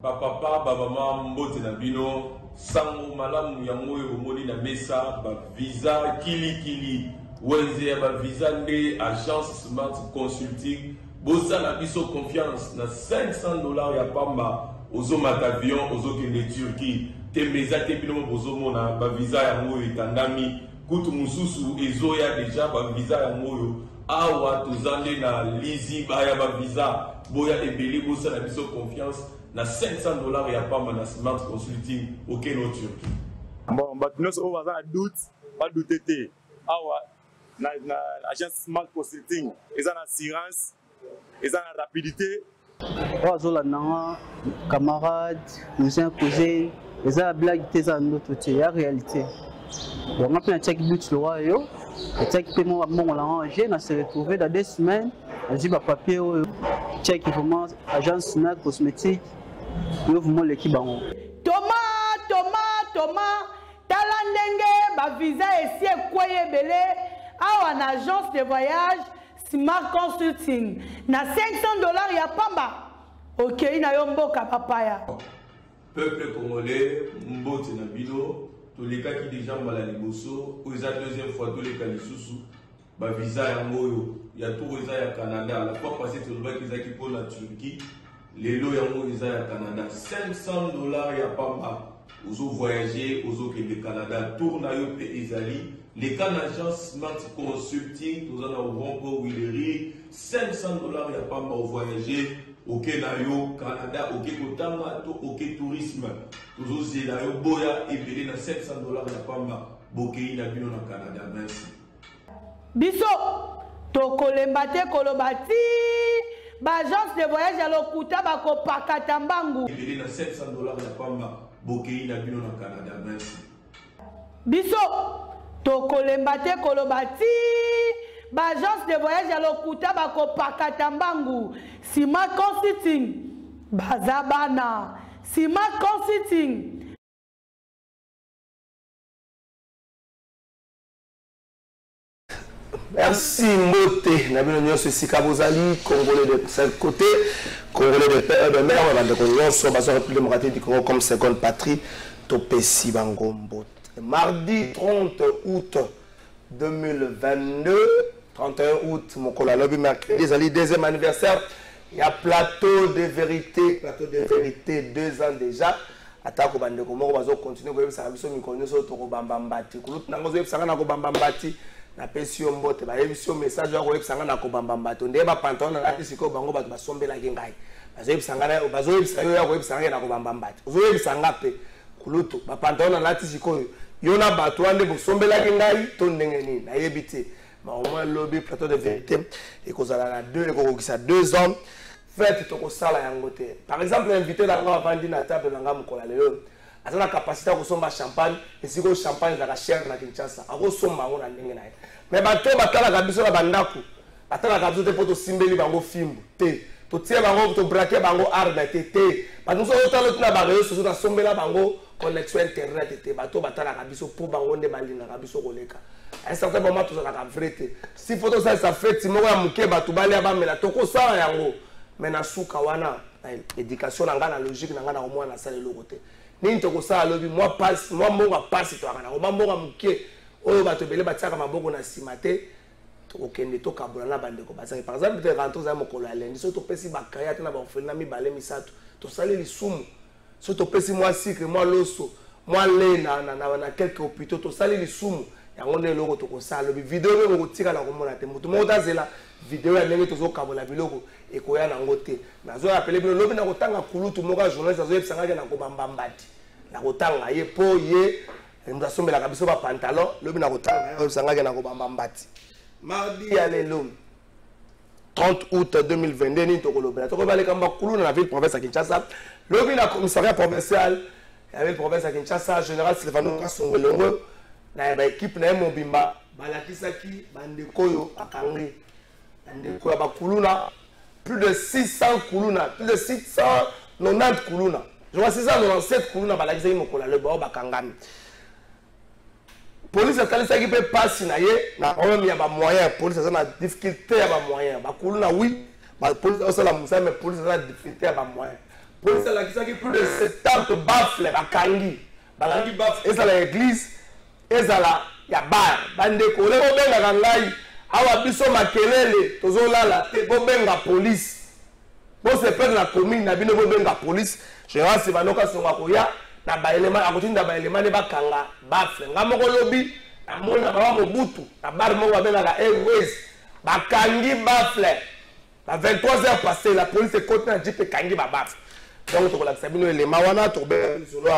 Papa, maman, mbote na bino, sango malamu yango omoni na mesa, ba visa kili wenze ba visa nde agence Smart Consulting, bosa na biso confiance na $500 ya pamba, ozo matavion, ozo kende Turquie, tembeza te bino bozo mona ba visa yango etandami, kutu mususu ezoya deja ba visa yango awa tozande na lizi baya ba visa, boya ebeli bosa na biso confiance. Na $500 ya pas na Smart Consulting au Kenya Turquie. Bon, maintenant on va avoir doute, pas douter. Ah ouais, na agence Smart Consulting, ils ont l'assurance, ils ont la rapidité. Ozola nanga camarade, cousin, cousin, ils ont la blague des en d'autres côté, la réalité. Donc on a un check but le roi yo, le check paiement à mon arrangé, on s'est retrouvé dans 2 semaines, on dit bah papier check vraiment agence Smart Cosmétique. Thomas, talandenge, ba visa et si ekoye belé, a une agence de voyage Smart Consulting. Na $500 ya pamba. Ok, ina yomboka papaya. Peuple congolais, mbote na bino, tous les cas qui déjà mal à liboso, ou la deuxième fois tous les cas les sous, ba visa ya moyo, ya tout visa ya Canada, la fois passée tout le monde qui qui pour la Turquie. Les lots yango ils à Canada $500 ya pamba ozo voyager ozo ke le Canada tourna yo pe ezali les agence Smart Consulting tous en Rompo Willery $500 ya pamba au voyager au Kenya yo Canada au Kotanga to au tourisme tous zela yo boya ebele na $500 ya pamba bokei na bino na Canada. Merci biso to kolembate kolobati agence de voyage à l'Okuta bako pakata mbangu. Il est à $700 ya pamba bokei na bino na Canada. Merci biso to kolembate kolobati agence de voyage à l'Okuta bako pakata mbangu. Smart Consulting bazabana Smart Consulting. Merci Mbote, Nabino Nyos Sikabozali, Congolais de ce côté, Congolais de père de mère, on va de sur la République démocratique du Congo comme seconde patrie, Topesi Bango Mbote. Mardi 30 août 2022, 31 août, mon collègue mercredi, les deuxième anniversaire, il y a plateau de vérité 2 ans déjà. Atako bandeko moko bazo continuer ko yebisa biso mikonyo so to ko bambambati kulut nango zo yebisa na ko bambambati na pesio mbote ba yebisa message ya ko yebisa na ko bambambati nde ba pantalon na lati siko bango bato basombela ke ngai bazo yebisa na bazo yebisa yo ya ko yebisa na ko bambambati zo yebisa ngape kulutu ba pantalon na lati siko yo na bato ande bosombela ke ngai to ndenge nini na yebite ma au moins lobby plateau de vérité et ko zala na 2 ko kisa 2 ans. Faites tout ça là yangote. Par exemple, l'invité là va vendre na table na ngamu kola leo. Asa na capacité ko somba champagne, et si ko champagne la cher na Kinshasa. Ako somba ngo na ndenge na ye. Mais bato batala kabiso na bandako. Batala kabiso te poto simbeli bango fimbu. Te. To tie bango to braquer bango arme te. Bato so otalo na ba réseau na sombela bango connexion internet te. Bato batala kabiso po bango nde balina kabiso koleka. À un certain moment to la vérité. Si photo ça fait timoko ya muke bato bali abamela to ko sala yango. Mais na suka wana éducation nanga na logique nanga na omwana na sala lokote nini to ko sala lobi moi passe moi mbonga passe to kana o mbonga muke oyo bato bele batiaka maboko na simate to okende to kabola na bandeko bazaki par exemple te rentrer za mokolo alendi so to pesi bakaya te na ba ofeli na mibale misato to sala lisumu so to pesi moi sikre moi loso moi le na quelques hôpitaux to sala lisumu yango nde loko to ko sala lobi vidéo ko tika la ko mona te mutu mo tazela vidéo ya ndenge tozo kabola biloko ekoya nango te nazo appeler bino lobi na kotanga kulutu moka journaliste azo yebisanga na ko bambambati na kotanga ye po ye ndasombela kabiso ba pantalon lobi na kotanga yebisanga na ko bambambati mardi ya lelo 30 août 2022 ni to kolobela to ko baleka mbakulu na ville province ya Kinshasa lobi na commissariat provincial ya ville province ya Kinshasa général Sylvano Kasongolongo na ba équipe na Mobimba balakisaki bandekoyo akangi ndeko ya bakuluna plus de 600 kuluna plus de 690 kuluna je vois 697 kuluna balakisaki mokola le bao bakangami police atalisaki pe passe na ye na problème ya ba moyen police ça na difficulté ya ba moyen bakuluna oui ba police osala musa mais police ça difficulté ya ba moyen police alakisaki plus de 70 baffles bakangi baffles ezala église ezala ya bar bandeko le bobengaka ngai awa biso makelele tozolala te bobenga police bosepele na commune na bino bobenga police général Sibanoka songa koya na baelema akotinda baelema ne bakanga baffles nga moko lobi amona baba Mobutu na bar moko babengaka Airways bakangi baffles à 23h passé, la police est contre un jeep et kangi babaf. Donc, tu as sabino élément wana to be solo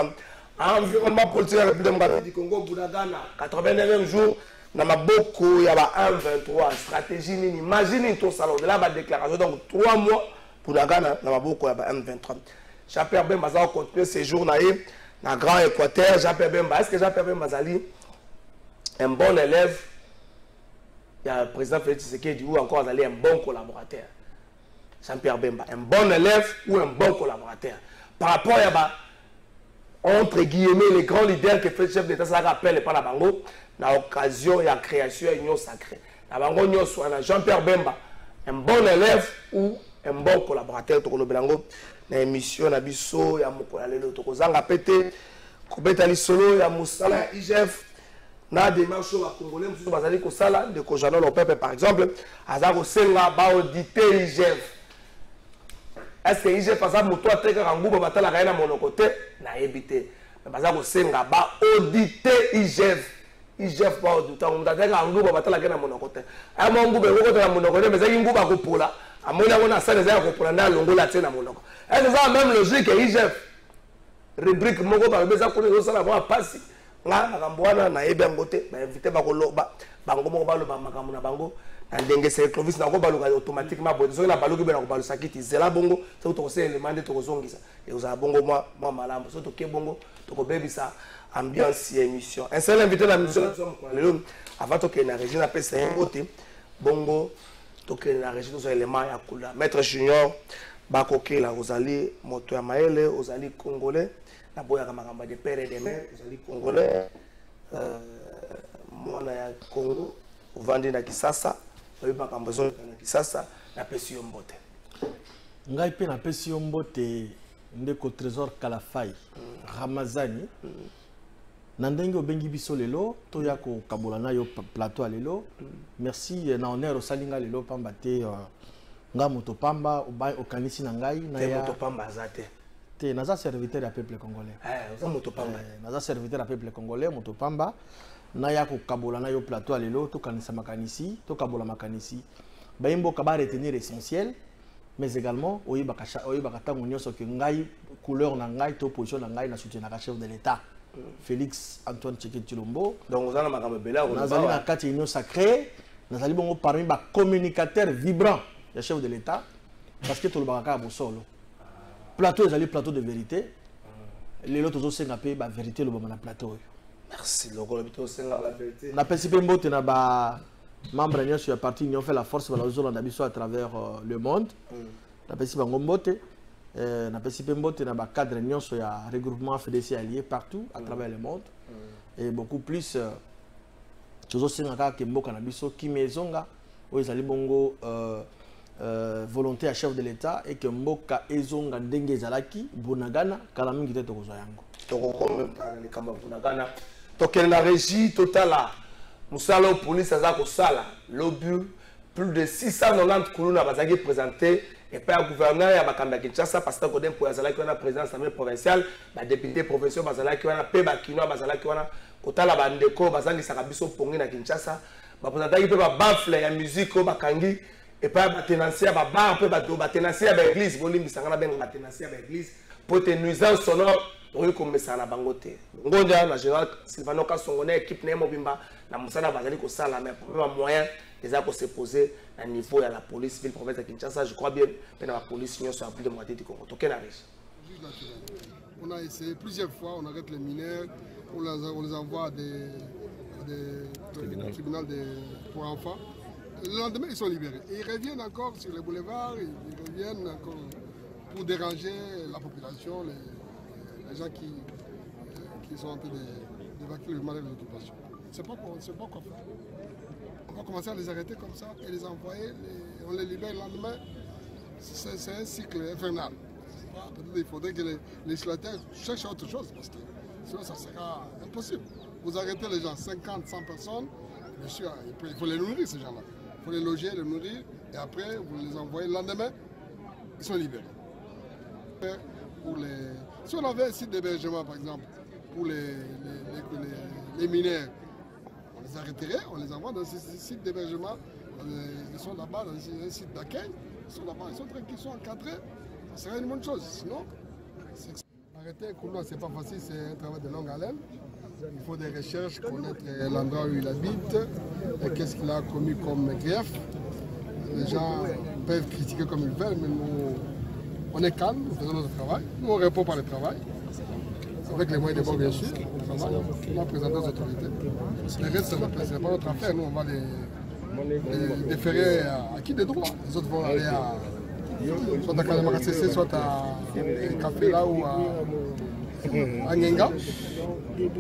environnement politique de la République démocratique du Congo Bunagana 89e jour na maboko ya ba 123 stratégie nini imagine ton salon de là ba déclaration donc 3 mois Bunagana na maboko ya ba 123 Jean-Pierre Bemba za continuer séjour na ye na Grand Équateur. Jean-Pierre Bemba, est-ce que Jean-Pierre Bemba zali un bon élève? Il y a le président Félix Tshisekedi ou encore Azali un bon collaborateur. Jean-Pierre Bemba, un bon élève ou un bon collaborateur. Par rapport à entre guillemets les grands leaders que fait le chef d'État, ça rappelle pas la bango, na occasion et la création union sacrée. La bango union soit Jean-Pierre Bemba, un bon élève ou un bon collaborateur. Toko belango na émission na biso ya moko ya lelo toko zanga pété, kobeta lisolo ya musala IGF. Na démarche à Congolais, nous avons dit sala de Kojano le peuple par exemple, Azako Senga ba auditer IGF. Est-ce que IGF a ça moto ateka kanguba batala kaina monokote na ebité. Bazako Senga ba auditer IGF. IGF ba auditer on ateka kanguba batala kaina monokote. Ay mo ngube ko na monokote mais ça nguba ko pola. Amona ko na sana za ko pola na longola tena monoko. Est-ce que ça même logique IGF? Rubrique moko ba beza ko zo sala ba passi. Nga nakambwana na ebe ngote ba invité ba koloba bango moko baloba makambo na bango na ndenge c'est Clovis na ko baluka automatiquement bo so na baluki be na ko balu sakiti zela bongo so to se élément de to kozongisa et oza bongo moi malambo so to ke bongo to ko bebisa ambiance émission un seul invité na mission lelo avant to ke na région na pesa ngote bongo to ke na région so élément ya kula maître junior ba kokela ozali moto ya maele ozali congolais na boya kama kamba de père et de mère ozali congolais mwana ya Congo uvandi na Kisasa oyo makambo zo na Kisasa na pesi yo mbote ngai pe na pesi yo mbote ndeko trésor Kalafai Ramazani na ndenge obengi biso lelo to ya ko kabola na yo plateau lelo merci na honneur osalinga lelo pamba te nga moto pamba obai okanisi na ngai na ya moto pamba azate te naza serviteur ya peuple congolais moto pamba naza serviteur ya peuple congolais moto pamba na ya ko kabola na yo plateau lelo to kanisa makanisi to kabola makanisi bayimbo ka ba retenir essentiel mais également oyebaka tango nyonso ke ngai couleur na ngai to position na ngai na soutien na chef de l'état Félix Antoine Tshisekedi Tshilombo donc ozana makambo bela nazali na kati union sacrée nazali bongo parmi ba communicateur vibrant ya chef de l'état parce que to lobaka ka bosolo plateau ezali plateau de vérité lelo tozo senga pe ba vérité lobama na plateau. Merci logo bito senga la vérité na pesi pe mbote na ba membre nyonso sur la partie union fait la force bala ozolo na biso à travers le monde na pesi bango mbote na pesi pe mbote na ba cadre nyonso ya regroupement FDC allié partout à travers le monde et beaucoup plus tozo senga ka ke mboka na biso ki mezonga o ezali bongo volonté à chef de l'état et que mboka ezonga ndenge ezalaki Bunagana kala mingi te tokozwa yango toko commentaire les kamba Bunagana tokende na régie totala musala police aza ko sala l'obus plus de 690 kuluna bazaki présenté et par gouverneur ya bakamba Kinshasa parce que kodem pour azalaki na président assemblée provinciale ba député provinciaux bazalaki wana pe ba kinoa bazalaki wana kotala bandeko bazangi saka biso pongi na Kinshasa ba présentaki pe ba baffle ya musique o bakangi et pas batenancier ba bar pe ba batenancier ba église bolimbi sangana ben batenancier ba église pour te nuisance sonore oyo komesa na bangote ngonja na général Sylvano Kasongone équipe na mobimba na musala bazali ko sala mais problème moyen les a ko se poser à niveau ya la police ville province de Kinshasa je crois bien la police union sur la de moitié du Congo token riche. On a essayé plusieurs fois, on arrête les mineurs, on les envoie à des tribunaux pour enfants. Le lendemain, ils sont libérés. Et ils reviennent encore sur les boulevards, ils reviennent encore pour déranger la population, les gens qui sont en train d'évacuer le malheur de l'occupation. C'est pas quoi faire. On va commencer à les arrêter comme ça et les envoyer, on les libère le lendemain. C'est un cycle infernal. Peut-être il faudrait que les législateurs cherchent autre chose, parce que sinon ça sera impossible. Vous arrêtez les gens, 50, 100 personnes, bien sûr, il faut les nourrir ces gens-là. Il faut les loger, les nourrir, et après vous les envoyez le lendemain, ils sont libérés. Si on avait un site d'hébergement, par exemple, pour les mineurs, on les arrêterait, on les envoie dans ce site d'hébergement. Ils sont là-bas dans un site d'accueil, ils sont là-bas, ils sont tranquilles, ils sont encadrés. Ça serait une bonne chose. Sinon, arrêter un Koulouna, ce n'est pas facile, c'est un travail de longue haleine. Il faut des recherches, connaître l'endroit où il habite, qu'est-ce qu'il a commis comme grief. Les gens peuvent critiquer comme ils veulent, mais nous, on est calme, nous faisons notre travail. Nous, on répond par le travail. Avec les moyens de bord, bien sûr, on travaille, on va présenter aux autorités. Le reste, ce n'est pas notre affaire. Nous, on va les déférer à qui des droits. Les autres vont aller soit à Kanamakassé, soit à Café là ou à Ngenga. Et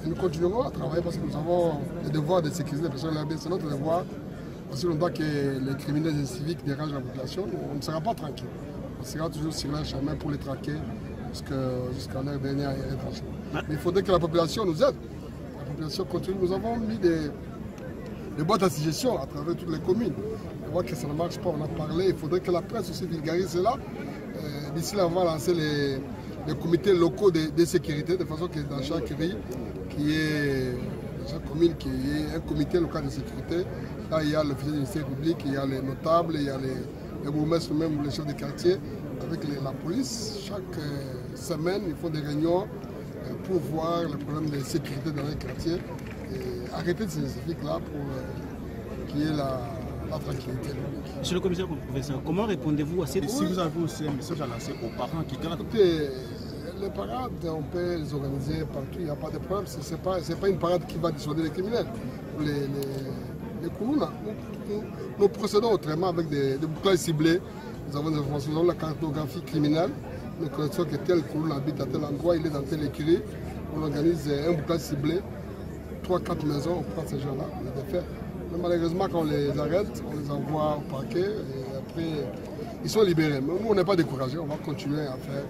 nous continuerons à travailler parce que nous avons le devoir de sécuriser les personnes là-bas. C'est notre devoir. Parce que longtemps que les criminels et civiques dérangent la population, on ne sera pas tranquille. On sera toujours sur leur chemin pour les traquer jusqu'à leur dernière étranger. Mais il faudrait que la population nous aide. La population continue. Nous avons mis des boîtes à suggestions à travers toutes les communes. On voit que ça ne marche pas, on a parlé. Il faudrait que la presse aussi vulgarise cela. D'ici là, on va lancer les comités locaux de sécurité, de façon que dans chaque ville, chaque commune, qu'il y ait un comité local de sécurité. Là, il y a l'officier du ministère public, il y a les notables, il y a les bourgmestres, même les chefs de quartier, avec la police. Chaque semaine, ils font des réunions pour voir le problème de sécurité dans les quartiers et arrêter de ces là pour qu'il y ait la tranquillité. Monsieur le commissaire professeur, comment répondez-vous à cette... Si vous avez aussi un message à lancer aux parents qui gardent... Écoutez, les parades, on peut les organiser partout, il n'y a pas de problème. Ce n'est pas une parade qui va dissuader les criminels. Les Koulouna, nous procédons autrement avec des bouclages ciblés. Nous avons des informations, nous avons la cartographie criminelle. Nous connaissons que tel Koulouna habite à tel endroit, il est dans tel écurie. On organise un bouclage ciblé, 3-4 maisons, on prend ces gens-là, on les défait. Mais malheureusement, quand on les arrête, on les envoie au parquet et après, ils sont libérés. Mais nous, on n'est pas découragés, on va continuer à faire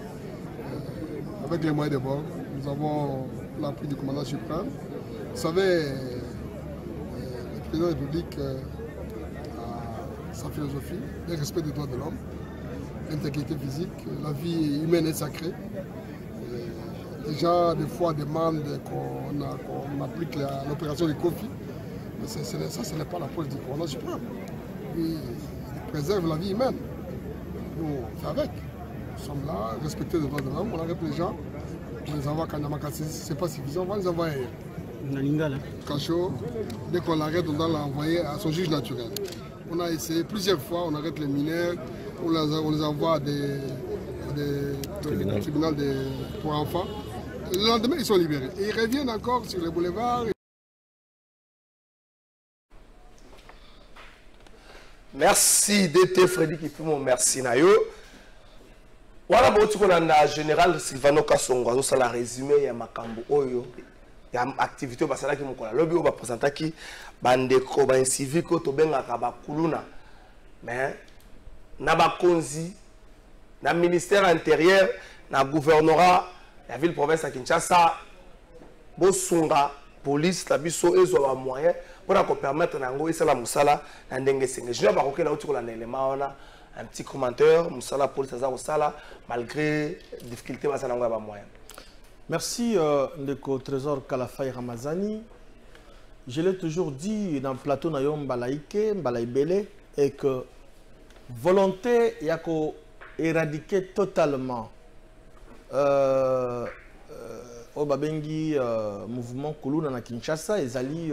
avec les moyens de bord. Nous avons l'appui du commandant suprême. Vous savez, le président de la République a sa philosophie, le respect des droits de l'homme, l'intégrité physique, la vie humaine est sacrée. Les gens, des fois, demandent qu'on applique l'opération du Kofi. Mais ça, ce n'est pas la police du commandant suprême. Il préserve la vie humaine. Nous, on fait avec. Nous sommes là, respecter les droits de l'homme, on arrête les gens, on les envoie à Kanamakassé, si ce n'est pas suffisant, on va les envoyer ailleurs. Cacho, dès qu'on l'arrête, on doit l'envoyer à son juge naturel. On a essayé plusieurs fois, on arrête les mineurs, on les envoie à des tribunaux pour enfants. Le lendemain, ils sont libérés. Et ils reviennent encore sur les boulevards. Merci DT Freddy Kifimo, merci Nayo. Voilà, bon, on a général Sylvano Kassongo, on a résumé, il y a Makambo Oyo, il y a activité au Basala qui m'a dit, lobby, on va présenter qui, Bandeko, Ban Civico, Tobenga, Kabakuluna. Mais, Nabakonzi, na ministère intérieur, na gouvernorat, la ville province à Kinshasa, Bosunga, police, la biso, ils ont un moyen pour permettre Nango et la Moussala, Nandenge Senge. Je ne vais pas là où tu as l'élément, un petit commentaire, Moussala, police, Moussala, malgré les difficultés, ça n'a pas moyen. Merci, Ndeko Trésor Kalafay Ramazani. Je l'ai toujours dit dans le plateau Nayom Mbalaïke, Mbalaïbele, et que volonté, il y a qu'à éradiquer totalement au Babengi mouvement Koulouna na Kinshasa, et Zali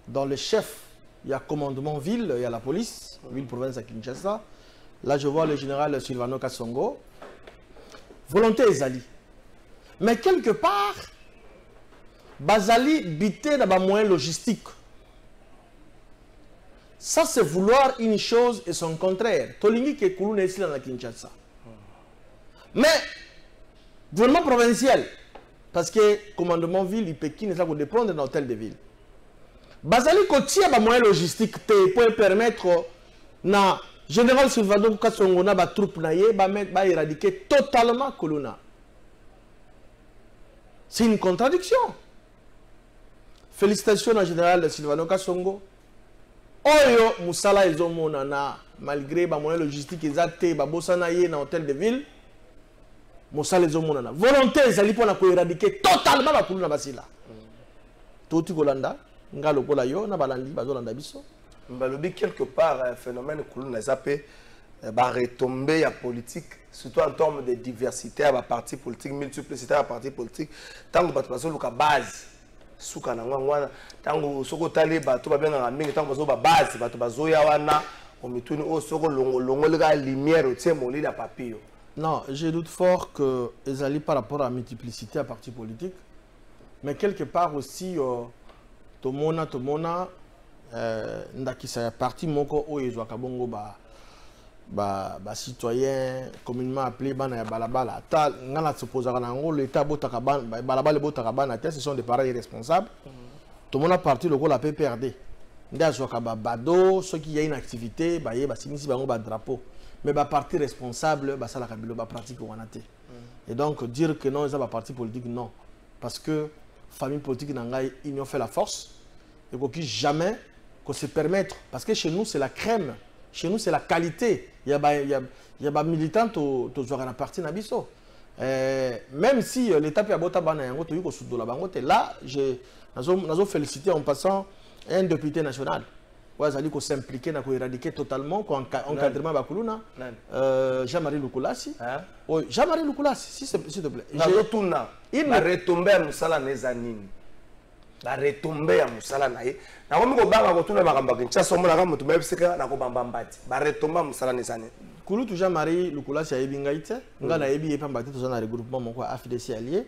dans le chef, il y a commandement ville, il y a la police, ville province à Kinshasa. Là, je vois le général Sylvano Kassongo. Volonté Zali. Mais quelque part, Bazali bité dans les moyens logistiques. Ça, c'est vouloir une chose et son contraire. Tolingi qui est Koulouna ici dans la Kinshasa. Mais, gouvernement provincial, parce que commandement ville, il peut qui ne peut dépendre d'un hôtel de ville. Bazali Kotia a moyen logistique pour permettre na Général Sylvano Kassongo ba troupe naie ba éradiquer totalement Kuluna. C'est une contradiction. Félicitations au général Sylvano Kassongo. Oyo Moussala ezomonana malgré ba moyen logistique exacté ba bosana ye na hôtel de ville. Moussala ezomonana. Volonté ezali pona ko éradiquer totalement ba Kuluna basila. Toti Kolanda ngalo kola yo na balandi bazolanda biso. Mbalobi quelque part phénomène Kuluna zappé va retomber la politique surtout en termes de diversité à la parti politique multiplicité à la parti politique tant que bato le base suka na ngwana tango soko tali bato ba benga mingi tango bazo ba base bato bazo ya wana o mituni o soko longo la lumière au tie moli la papier. Non, je doute fort que ezali par rapport à la multiplicité à parti politique mais quelque part aussi tomona ndakisa ya parti moko oyo ezwaka bongo ba citoyen communément appelé bana ya balabala ta ngana supposaka nango l'état botaka balabala botaka bana te ce sont des parents irresponsables tomona parti lokola PPRD nda azwaka bado ceux qui y a une activité baye basimisi bango ba drapeau mais ba parti responsable basalaka bilo ba pratique wana te et donc dire que non ça ba parti politique non parce que famille politique nangai union fait la force et qu'aucun jamais qu'on se permettre parce que chez nous c'est la crème, chez nous c'est la qualité. Il y a des militants qui sont à partir nabiso. Même si l'État peut avoir bana yango to yuko sudo la bangote là nazo féliciter en passant un député national. Ouais, ça dit qu'on s'impliquer na ko éradiquer totalement ko encadrement ba kuluna. Jean-Marie Lukulasi. Oui, Jean-Marie Lukulasi s'il te plaît. Je tourna. Il m'a retombé à Moussala Nezanine. La retombée à Moussala nae na komi ko banga ko tuna makamba kinshasa omona ka mutu mebisika na ko bamba mbati ba retombée à Moussala Nezanine. Kulutu Jean-Marie Lukulasi ayebi ngaite nga na yebi epamba te tozana regroupement moko AFDC allié.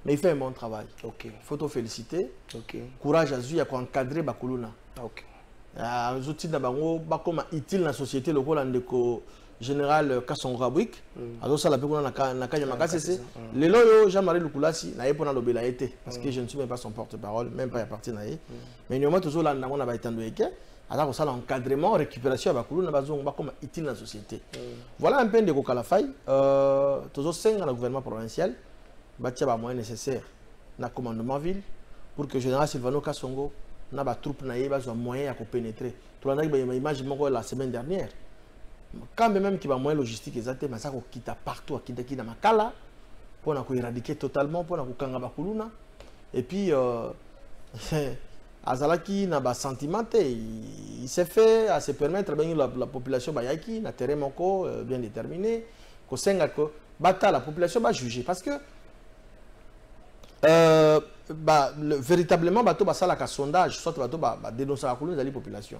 Mais il fait un bon travail. OK. Faut te féliciter. OK. Courage à lui à encadrer bakuluna. OK. Les outils na bango ba comme utile na société lokola ndeko général Kassongo Kabwik azo sala pe kuna na kanya makasese lelo yo Jean-Marie Lukulasi na yepo na lobela été parce que je ne suis même pas son porte-parole même pas ya parti na ye mais nyoma tozo la ndanga na ba itando eke ala ko sala encadrement récupération ya bakulu na bazongo ba comme utile na société voilà un peu de kokalafai tozo senga na gouvernement provincial batia ba moyens nécessaires na commandement ville pour que général Sylvano Kassongo na ba troupe na ye ba zo moyen ya ko pénétrer to la ba image moko la semaine dernière quand même qui va moins logistique exactement mais ça ko kita partout akita kina makala pour na ko éradiquer totalement pour na ko kanga bakuluna et puis azalaki na ba sentimenté il s'est fait à se permettre ben la population bayaki na terrain moko bien déterminé ko senga ko bata la population va juger parce que véritablement bato basala ka sondage soit bato dénoncer la couleur de la population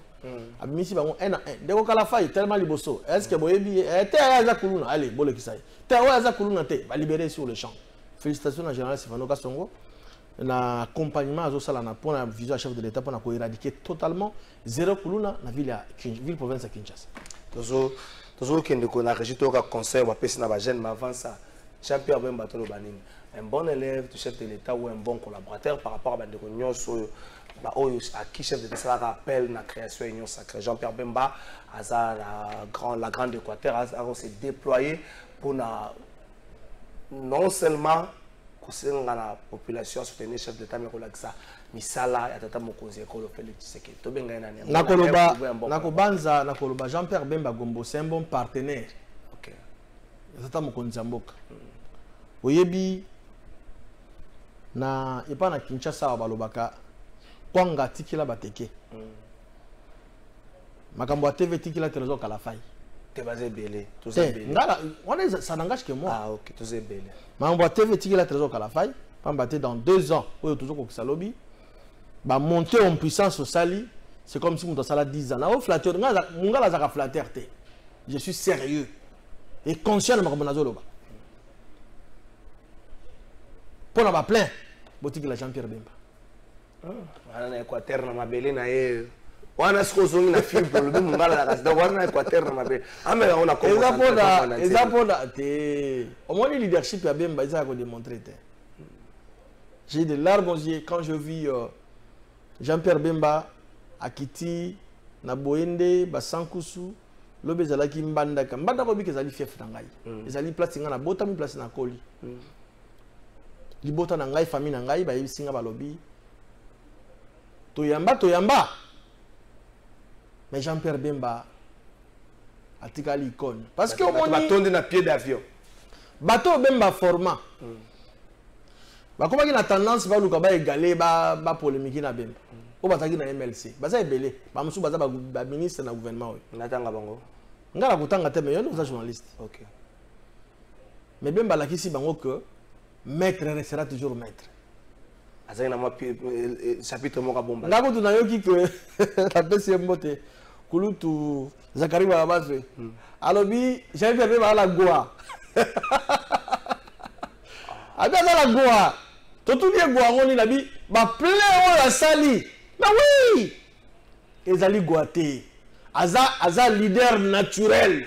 abimisi bango un à un ndeko kala faille tellement liboso est-ce que boyebi te ya kuluna allez bole kisai te ya kuluna te ba libérer sur le champ. Félicitations à général Sylvano Kassongo na accompagnement azo sala na pour la vision chef de l'état pour na ko éradiquer totalement zéro kuluna na ville province de Kinshasa. Tozo kende ko na région ka conseil wa pesi na ba jeune mais avant ça Jean-Pierre Bemba tolo banini un bon élève du chef de l'État ou un bon collaborateur par rapport à la à qui chef de l'État rappelle la création de l'Union sacrée. Jean-Pierre Bemba a la grande Équateur a s'est déployé pour non seulement la population à soutenir le chef de l'État mais ça misala ya tata mokonzi ekolo Félix Tshisekedi to benga na nakoloba Jean-Pierre Bemba Gombo c'est un bon partenaire. OK. Tata mokonzi mboka. Oyebi na epa na Kinshasa balobaka kwanga tikila bateke makambo TV tikila trésor kala fai te bazé belé to zebele ngala on ça n'engage que moi. Ah OK to zebele makambo TV tikila trésor kala fai pambate dans 2 ans oyo toujours ko salobi ba monter en puissance au sali c'est comme si on sala 10 ans na o flatteur ngala za ka flatteur te je suis sérieux et conscient de makambo nazoloba pour na ba plein boutique la Jean-Pierre Bemba. Wana Équateur na mabele na ye. Wana siko zongi na film pour le mungala la kasida wana Équateur na mabele. Amela on a commencé. Ezapoda te. Au moins le leadership ya Bemba ça ko démontrer te. J'ai de larmes aux yeux quand je vis Jean-Pierre Bemba a quitté na boyende ba sankusu lobe zalaki mbanda ka mbanda ko bi kezali fief na ngai ezali place nga na bota mi place na koli libota na ngai famille na ngai ba yebisinga balobi to yamba mais Jean-Pierre Bemba atikali icône parce que on batonde na pied d'avion bateau Bemba format ba komaki na tendance ba luka ba égaler ba polémique na Bemba o bataki na MLC baza ebele ba musu baza ba ministre na gouvernement natanga bango ngala kutanga te mais yo journaliste OK mais Bemba la kisi bango que maître restera toujours maître azali na moi chapitre moko bomba ngako tunayoki que la pesi mbote kulutu Zakari Babazwe alobi Jean-Pierre Bemba la goa abi la goa to tout bien goa ngoni nabi ba plein la sali mais oui ezali goaté aza leader naturel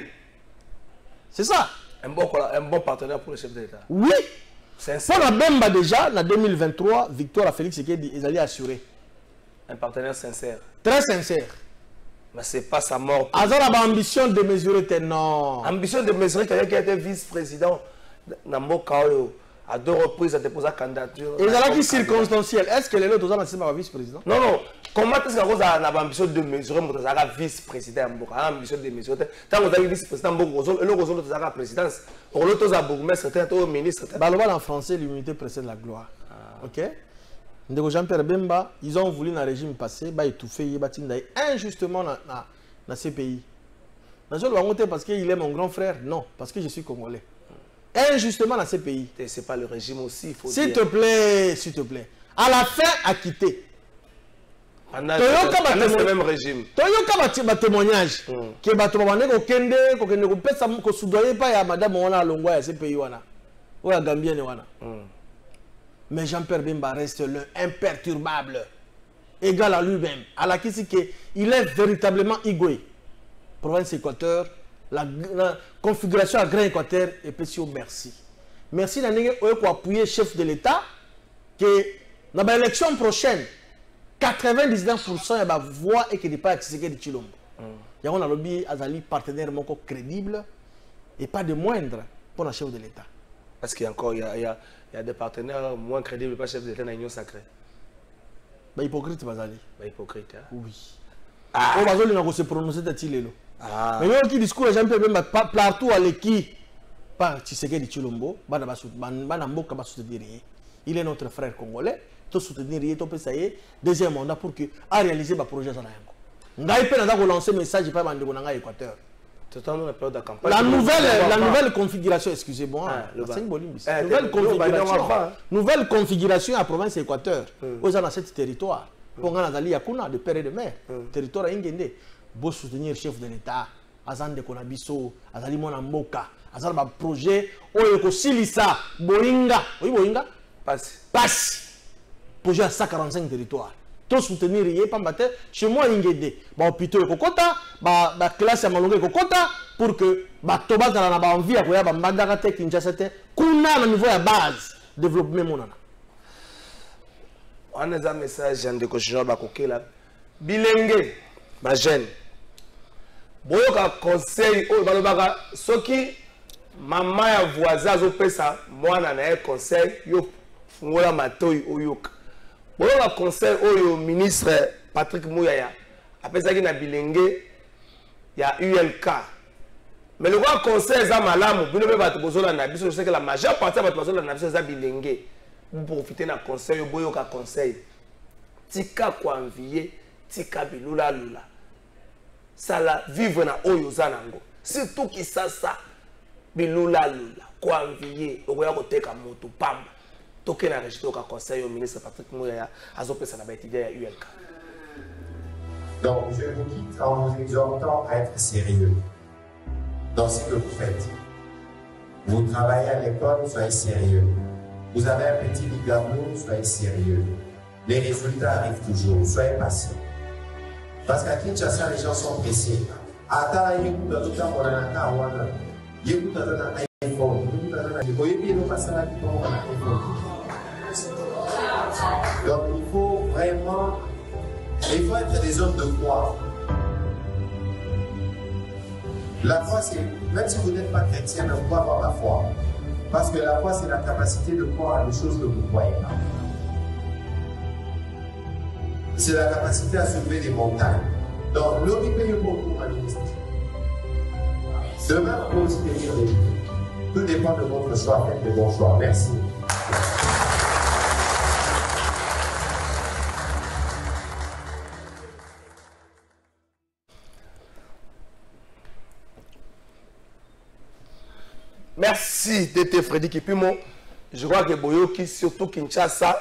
c'est ça un bon partenaire pour le chef de l'État oui pour la Bemba déjà en 2023 victoire à Félix Tshisekedi ezali assuré un partenaire sincère très sincère mais c'est pas sa mort azala ambition de mesurer non ambition de mesurer quelqu'un qui a été vice-président na mboka oyo à 2 reprises a déposé candidature et là qui circonstanciel est-ce que les autres ont laissé ma vice-président non comment est-ce que vous avez ambition de mesurer mon vice-président mboka ambition de mesurer tant vous avez vice-président mboka le rosolo de la présidence pour l'autre za bourgmestre au ministre baloba en français l'immunité précède la gloire OK ndeko Jean-Pierre Bemba ils ont voulu dans le régime passé ba étouffer yebatinda injustement na ces pays na je le parce qu'il est mon grand frère non parce que je suis congolais injustement dans ces pays. C'est pas le régime aussi, il faut dire. S'il te plaît. À la fin, à quitter. On a le même régime. Tu as un témoignage. Que tu as madame Longwa ces pays. Ou la Gambienne. Mais Jean-Pierre Bemba reste imperturbable. Égal à lui-même. À la il est véritablement igoué. Province Équateur. La configuration à Grand Équateur et Pessio merci. Merci pour appuyer le chef de l'État que dans l'élection prochaine, 99% de la voix et que n'est pas accessible de Chilombo. Il y a un lobby Azali partenaire crédible et pas de moindre pour le chef de l'État. Parce qu'il y a encore il y a des partenaires moins crédibles pas le chef de l'État dans l'Union sacrée. Bah hypocrite Bazali. Bah hypocrite. Hein? Oui. On va se prononcer de Tilelo. Mais il y a un discours Jean-Pierre Bemba partout à l'équipe par Tshisekedi Tshilombo, il est notre frère congolais, tout soutenir tout ça y est deuxième mandat pour que à réaliser le projet ça ngai pe na lancer message pas bandeko na ngai Équateur. La nouvelle configuration, excusez-moi, nouvelle configuration à province Équateur, aux dans cet territoire. Pour Nazali Yakuna de père et de mère, territoire ingende. Pour soutenir le chef de l'État, Azan de Konabiso, Azali Monamboka, Azal ba projet, Oyoko Silisa, Boinga, oui Boinga, passe, projet à 145 territoires. Tout soutenir rien, pas battre, chez moi ingédé, ba hôpital Kokota, ba classe à Malongé Kokota, pour que ba toba dans la envie à quoi ba Madarate Kinshasa, kuna na niveau à base, développement monana. On a un message de Cochon Bakokela, Bilenge, ma jeune. Boyoka conseil o balobaka soki mama ya voisin zo pesa mwana na conseil yo fungola matoi oyoka boyoka conseil oyo ministre Patrick Muyaya apesaki na bilenge ya ULK mais le roi conseil za malamu bino be bato bozola na biso je sais que la majeure partie bato bozola na biso za bilenge pour profiter na conseil boyoka conseil tika kwa envier tika bilula lula ça la vivre na oyo zanango surtout qui ça bilula lula kwa envier okoya koteka moto pamba toke na rejeter ka conseil au ministre Patrick Muyaya azopesa na ba étudiant ya ULK. Donc je vous quitte en vous exhortant à être sérieux dans ce que vous faites. Vous travaillez à l'école, soyez sérieux. Vous avez un petit ligament, soyez sérieux. Les résultats arrivent toujours, soyez patient. Parce qu'à Kinshasa, les gens sont pressés. Attends, il y a tout le temps qu'on a un iPhone. Il y a tout le temps donc il faut vraiment, il faut être des hommes de foi. La foi, c'est, même si vous n'êtes pas chrétien, mais vous pouvez avoir la foi. Parce que la foi, c'est la capacité de croire à des choses que vous ne croyez pas. C'est la capacité à soulever des montagnes. Donc, l'occupez beaucoup, ma ministre. Demain, on peut aussi tenir des vies. Tout dépend de votre choix. Faites de bons choix. Merci. Merci Tété Frédéric. Et puis moi, je crois que Boyoki, surtout Kinshasa,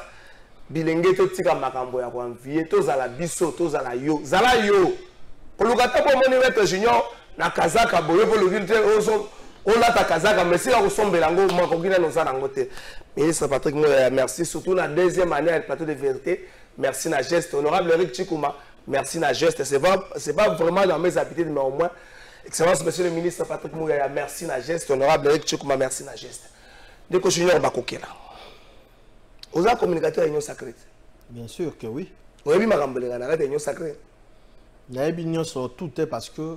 bilenge to tika makambo ya kwanvie to zala biso to zala yo zala yo kolukata po moni weto junior na kazaka boyo po lukite oso on a ta kazaka mais si la kosombela ngo mako kina no zala ngote. Ministre Patrick Moya, merci surtout la deuxième année à plateau de vérité. Merci na geste honorable Eric Chikuma. Merci na geste, c'est pas vraiment dans mes habitudes mais au moins excellence monsieur le ministre Patrick Moya, merci na geste honorable Eric Chikuma, merci na geste. Deko junior bakokela. Vous avez communicateur à l'union sacrée? Bien sûr que oui. Vous avez vu ma gamble à l'union sacrée? Il y a une sur tout parce que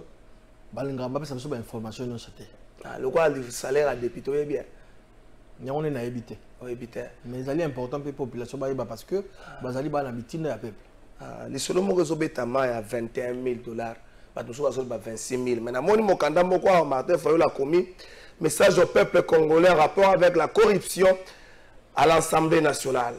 Balingamba ça me soit information non c'était. Le quoi le salaire à député bien. Il on est na habité. Mais il est important pour la population parce que bazali ba na mitine ya peuple. Les solo mo rezo betama ya $21,000. Ba nous so ba 26,000. Mais na moni mo kanda moko à Martin Fayulu a commis message au peuple congolais en rapport avec la corruption à l'Assemblée nationale.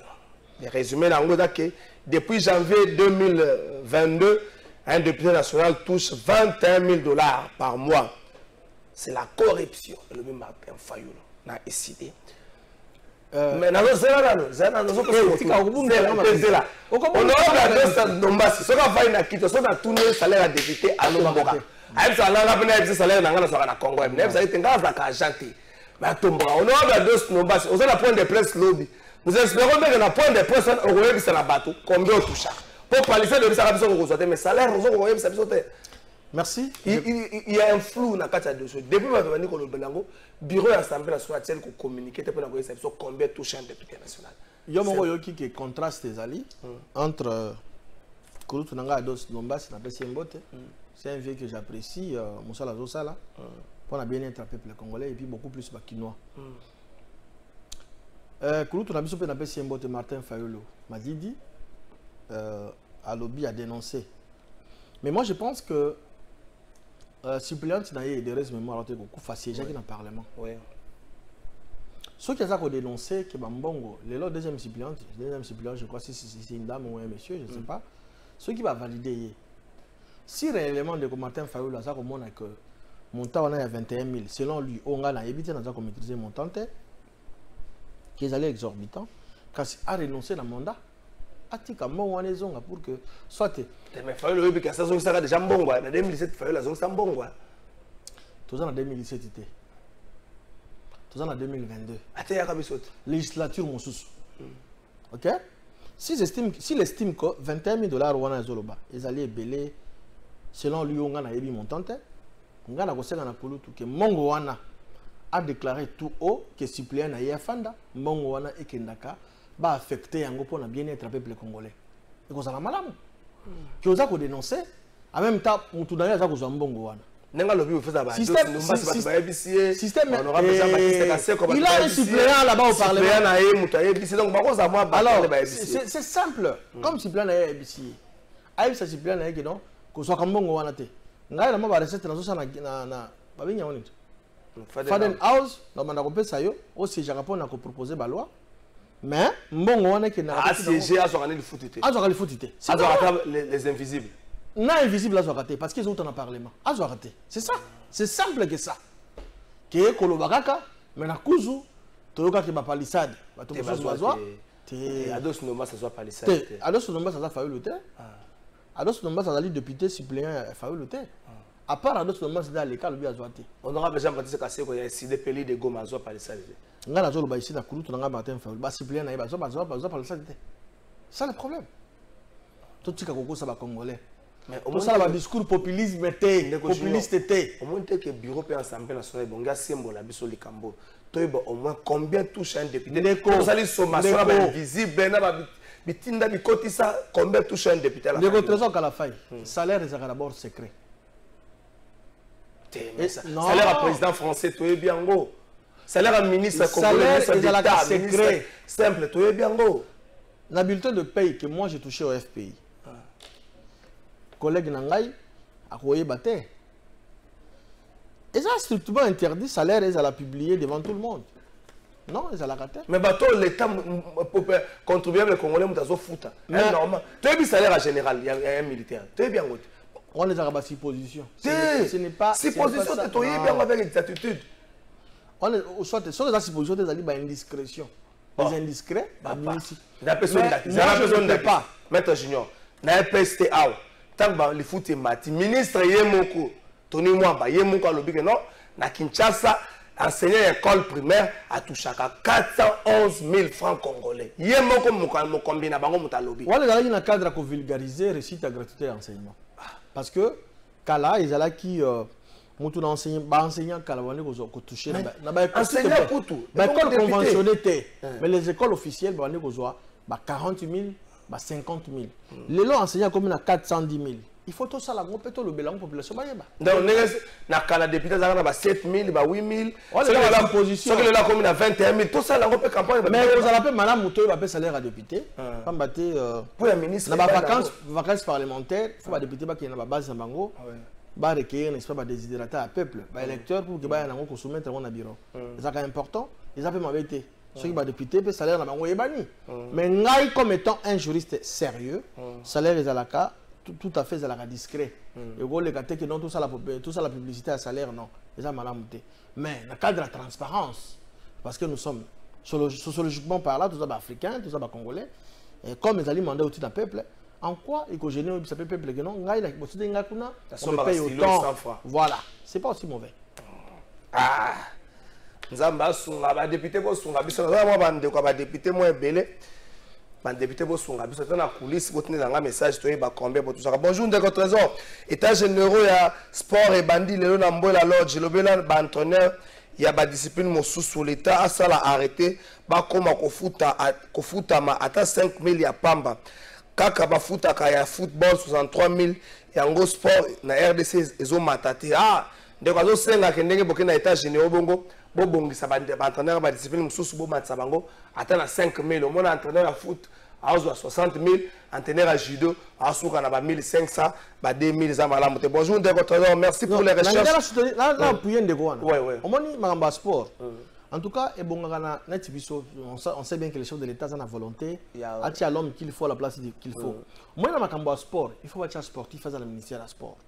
Les résumés que depuis janvier 2022, un député national touche $21,000 par mois. C'est la corruption. Le même Martin Fayulu n'a décidé. Mais dans le Zéla, on a Dombasi. Ce qu'on fait, c'est qu'on a tourné le salaire à député à Lomboka. Il y a un salaire à Congo. Il y a un salaire à Janté. Mais on a deux Dombasi. On a la pointe de presse lobby. Nous espérons que la pointe de presse, on va voir la bateau. Combien on touche? Pour parler de ça, on va mais salaire, on va voir ça. Merci. Il y a un flou dans le dossier. Depuis que je suis venu au bureau de l'Assemblée nationale, il faut communiquer pour savoir combien touche un député national. Il y a un qui contraste les alliés entre Kouloutou Nanga et Dos Lombas et Napesi Mbote. C'est un vieux que j'apprécie, Moussa Lazosala, pour bien être un peuple congolais et puis beaucoup plus bakinois. Kouloutou Napesi Mbote, Martin Fayulu, Madidi, à lobby a dénoncé. Mais moi je pense que suppléante n'a eu des raisons mémoire de beaucoup facile dans le Parlement. Ceux qui ont dénoncé que Bambongo, le deuxième suppléante, je crois que c'est une dame ou un monsieur, je ne sais pas, ceux qui vont valider. Si réellement le Martin Fayulu a dit que mon montant est à 21 000, selon lui, on a évité de maîtriser mon montant, qu'ils allaient exorbitant, car a renoncé à mandat. Atika mo wana zonga pour que soit mais Fayulu obi ka sazo saka déjà mbongo na 2017 Fayulu la zonga mbongo tous en 2017 était tous en 2022 ate ya kabisot législature mosusu OK si l'estime que $21,000 wana zoloba ils allaient belé selon lui on a yebi montante on a kosenga na Kouloutou que mongo wana a déclaré tout haut que suppléant na yafanda mongo wana ekendaka va affecter un groupe bien-être du peuple congolais. Et qu'on s'en a malade. Qui osent dénoncer, en même temps, on tout d'ailleurs ça qu'on soit mbongo wana. Nenga lobby vous fait ça. Système. Il a un suppléant là-bas au Parlement. Alors, c'est simple. Comme suppléant na ABC. Aïe ça suppléant na que non, qu'on soit comme mbongo wana te. Ngai na ma ba recette na so na ba binya woni. Faden House, na manda ko pesa yo, aussi Japon na ko proposer ba loi. Mais bon on est qui n'a pas siégé à Zorani le footité. À Zorani le footité. C'est les invisibles. Non invisibles à Zorani parce qu'ils ont dans le parlement. À Zorani. C'est ça. C'est simple que ça. Qui est Kolobakaka, mais na kuzu, toyoka ki ba palissade. Ba to so bazwa. Te Ados Nomba ça soit palissade. Ados Nomba ça fa le terre. Ados Nomba ça ali député suppléant fa le terre. À part Ados Nomba c'est dans les cas le bien Zoati. On aura besoin de passer qu'il y a ici des pays de Goma soit palissade. Nga na zolo ici na Kouloutou na Martin Fayulu ba suppléant na ba zo par le santé. Ça le problème. Tout tika koko ça ba congolais. Mais au moins ça va discours populisme était populiste était. Au moins que bureau pe ensemble national bonga sembo la biso likambo. Toyeba au moins combien touche un député. Pour ça les sommations ba visible na ba bitinda bikotisa combien touche un député là. Ndeko trésor kala faille. Salaire est d'abord secret. Salaire à président français, tu es bien gros. Salaire à ministre congolais, secret. Simple, tu es bien gros. Le bulletin de paye que moi j'ai touché au FPI. Collègue Nangai a croyé battre. Et ça, strictement interdit, salaire, ils allaient publier devant tout le monde. Non, ils allaient rater. Mais bateau, l'État contribuable congolais, ils ont foutu. C'est normal. Tu as vu salaire en général, il y a un militaire. Tu es bien gros. On les a rabat supposition. Ce n'est pas. Supposition, tu es bien avec des attitudes. Soit les suppositions, tu as dit indiscrétion. Les indiscrets, moi, je ne pas. Maître Junior, na PST out. Tant que les foot mati, ministre Yemoko, Tony Mwamba, Yemoko a lobby que non, na Kinshasa, enseignant école primaire a touché à 411 000 francs congolais. Yemoko mo combien na bango muta lobby. Wala dans le cadre pour vulgariser récite à gratuité d'enseignement. Parce que Kala, ils allaient qui mutu na enseignant Kala wani ko toucher na ba enseignant kutu. Ba école conventionnée mais les écoles officielles wani ko zo ba 40 000 50 000. Les lois enseignants comme 410 000. Il faut tout ça, la population. Donc, on a la député, on a 7 000, 8 000. On a la position. On a comme 21 000. Tout ça, on a campagne. Mais vous allez Madame Mouto, il va salaire à député. Pour la ministre, il y a vacances parlementaires. Il faut que député qui est dans la base de Bango. Va recueillir, n'est-ce pas, des idératés à peuple, les électeurs pour que les gens soumettent à mon bureau. C'est important. Ils ont fait ma vérité. Ceux qui sont députés, le salaire est banni. Mais Ngaï, comme étant un juriste sérieux, le salaire est à la cas, tout à fait discret. Et vous les gars, que non, tout ça la publicité à salaire, non. Ils ont mal monté. Mais dans le cadre de la transparence, parce que nous sommes sociologiquement par là, tous les Africains, tous les Congolais, et comme ils ont demandé au peuple, en quoi il faut gêner le peuple que non, on paye autant. Voilà, c'est pas aussi mauvais. Ah! Nzamba sunga ba député bo sunga biso na ba bande ko ba député mo ebele ba député bo sunga biso tana coulisse bo tenir nga message to ba combien bo tout ça. Bonjour ndeko trésor état généraux ya sport et bandi lelo na mbola lodge lobela ba entraîneur ya ba discipline mosusu l'état asala arrêté ba koma ko futa ma ata 5 000 ya pamba kaka ba futa ka ya football 63 000 yango sport na RDC ezo matati ndeko azo senga kendenge bokena état généraux bongo bobongisa entraîneur ba discipline mususu bo matsa bango atana 5 000 au moins entraîneur à foot à 60 000 entraîneur à judo à souka na ba 1500 ba 2000 za malamu te. Bonjour ndeko trésor, merci pour les recherches là appuyer ndeko wana au moins magamba sport en tout cas et bongana na tibiso on sait bien que les chefs de l'état ont la volonté à l'homme qu'il faut à la place qu'il faut moi na magamba sport il faut bâtir sportif dans le ministère du sport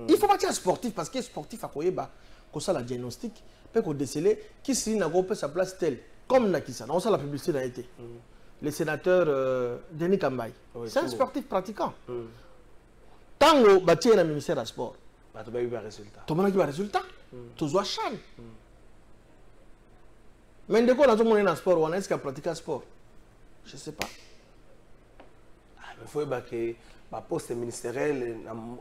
il faut bâtir sportif parce que sportif a koyeba qu'on ça la diagnostic, peut qu'on déceler qui s'y n'a pas sa place telle comme Nakisa. On sait la publicité a été. Le sénateur Denis Kambaye, c'est un sportif pratiquant. Tant que bâtir le ministère du sport, tu vas eu un résultat. Tu vas eu un résultat. Tu dois changer. Mais de quoi on a tout le monde dans le sport, on est-ce qu'il a pratiqué le sport? Je ne sais pas. Il faut que ma poste ministérielle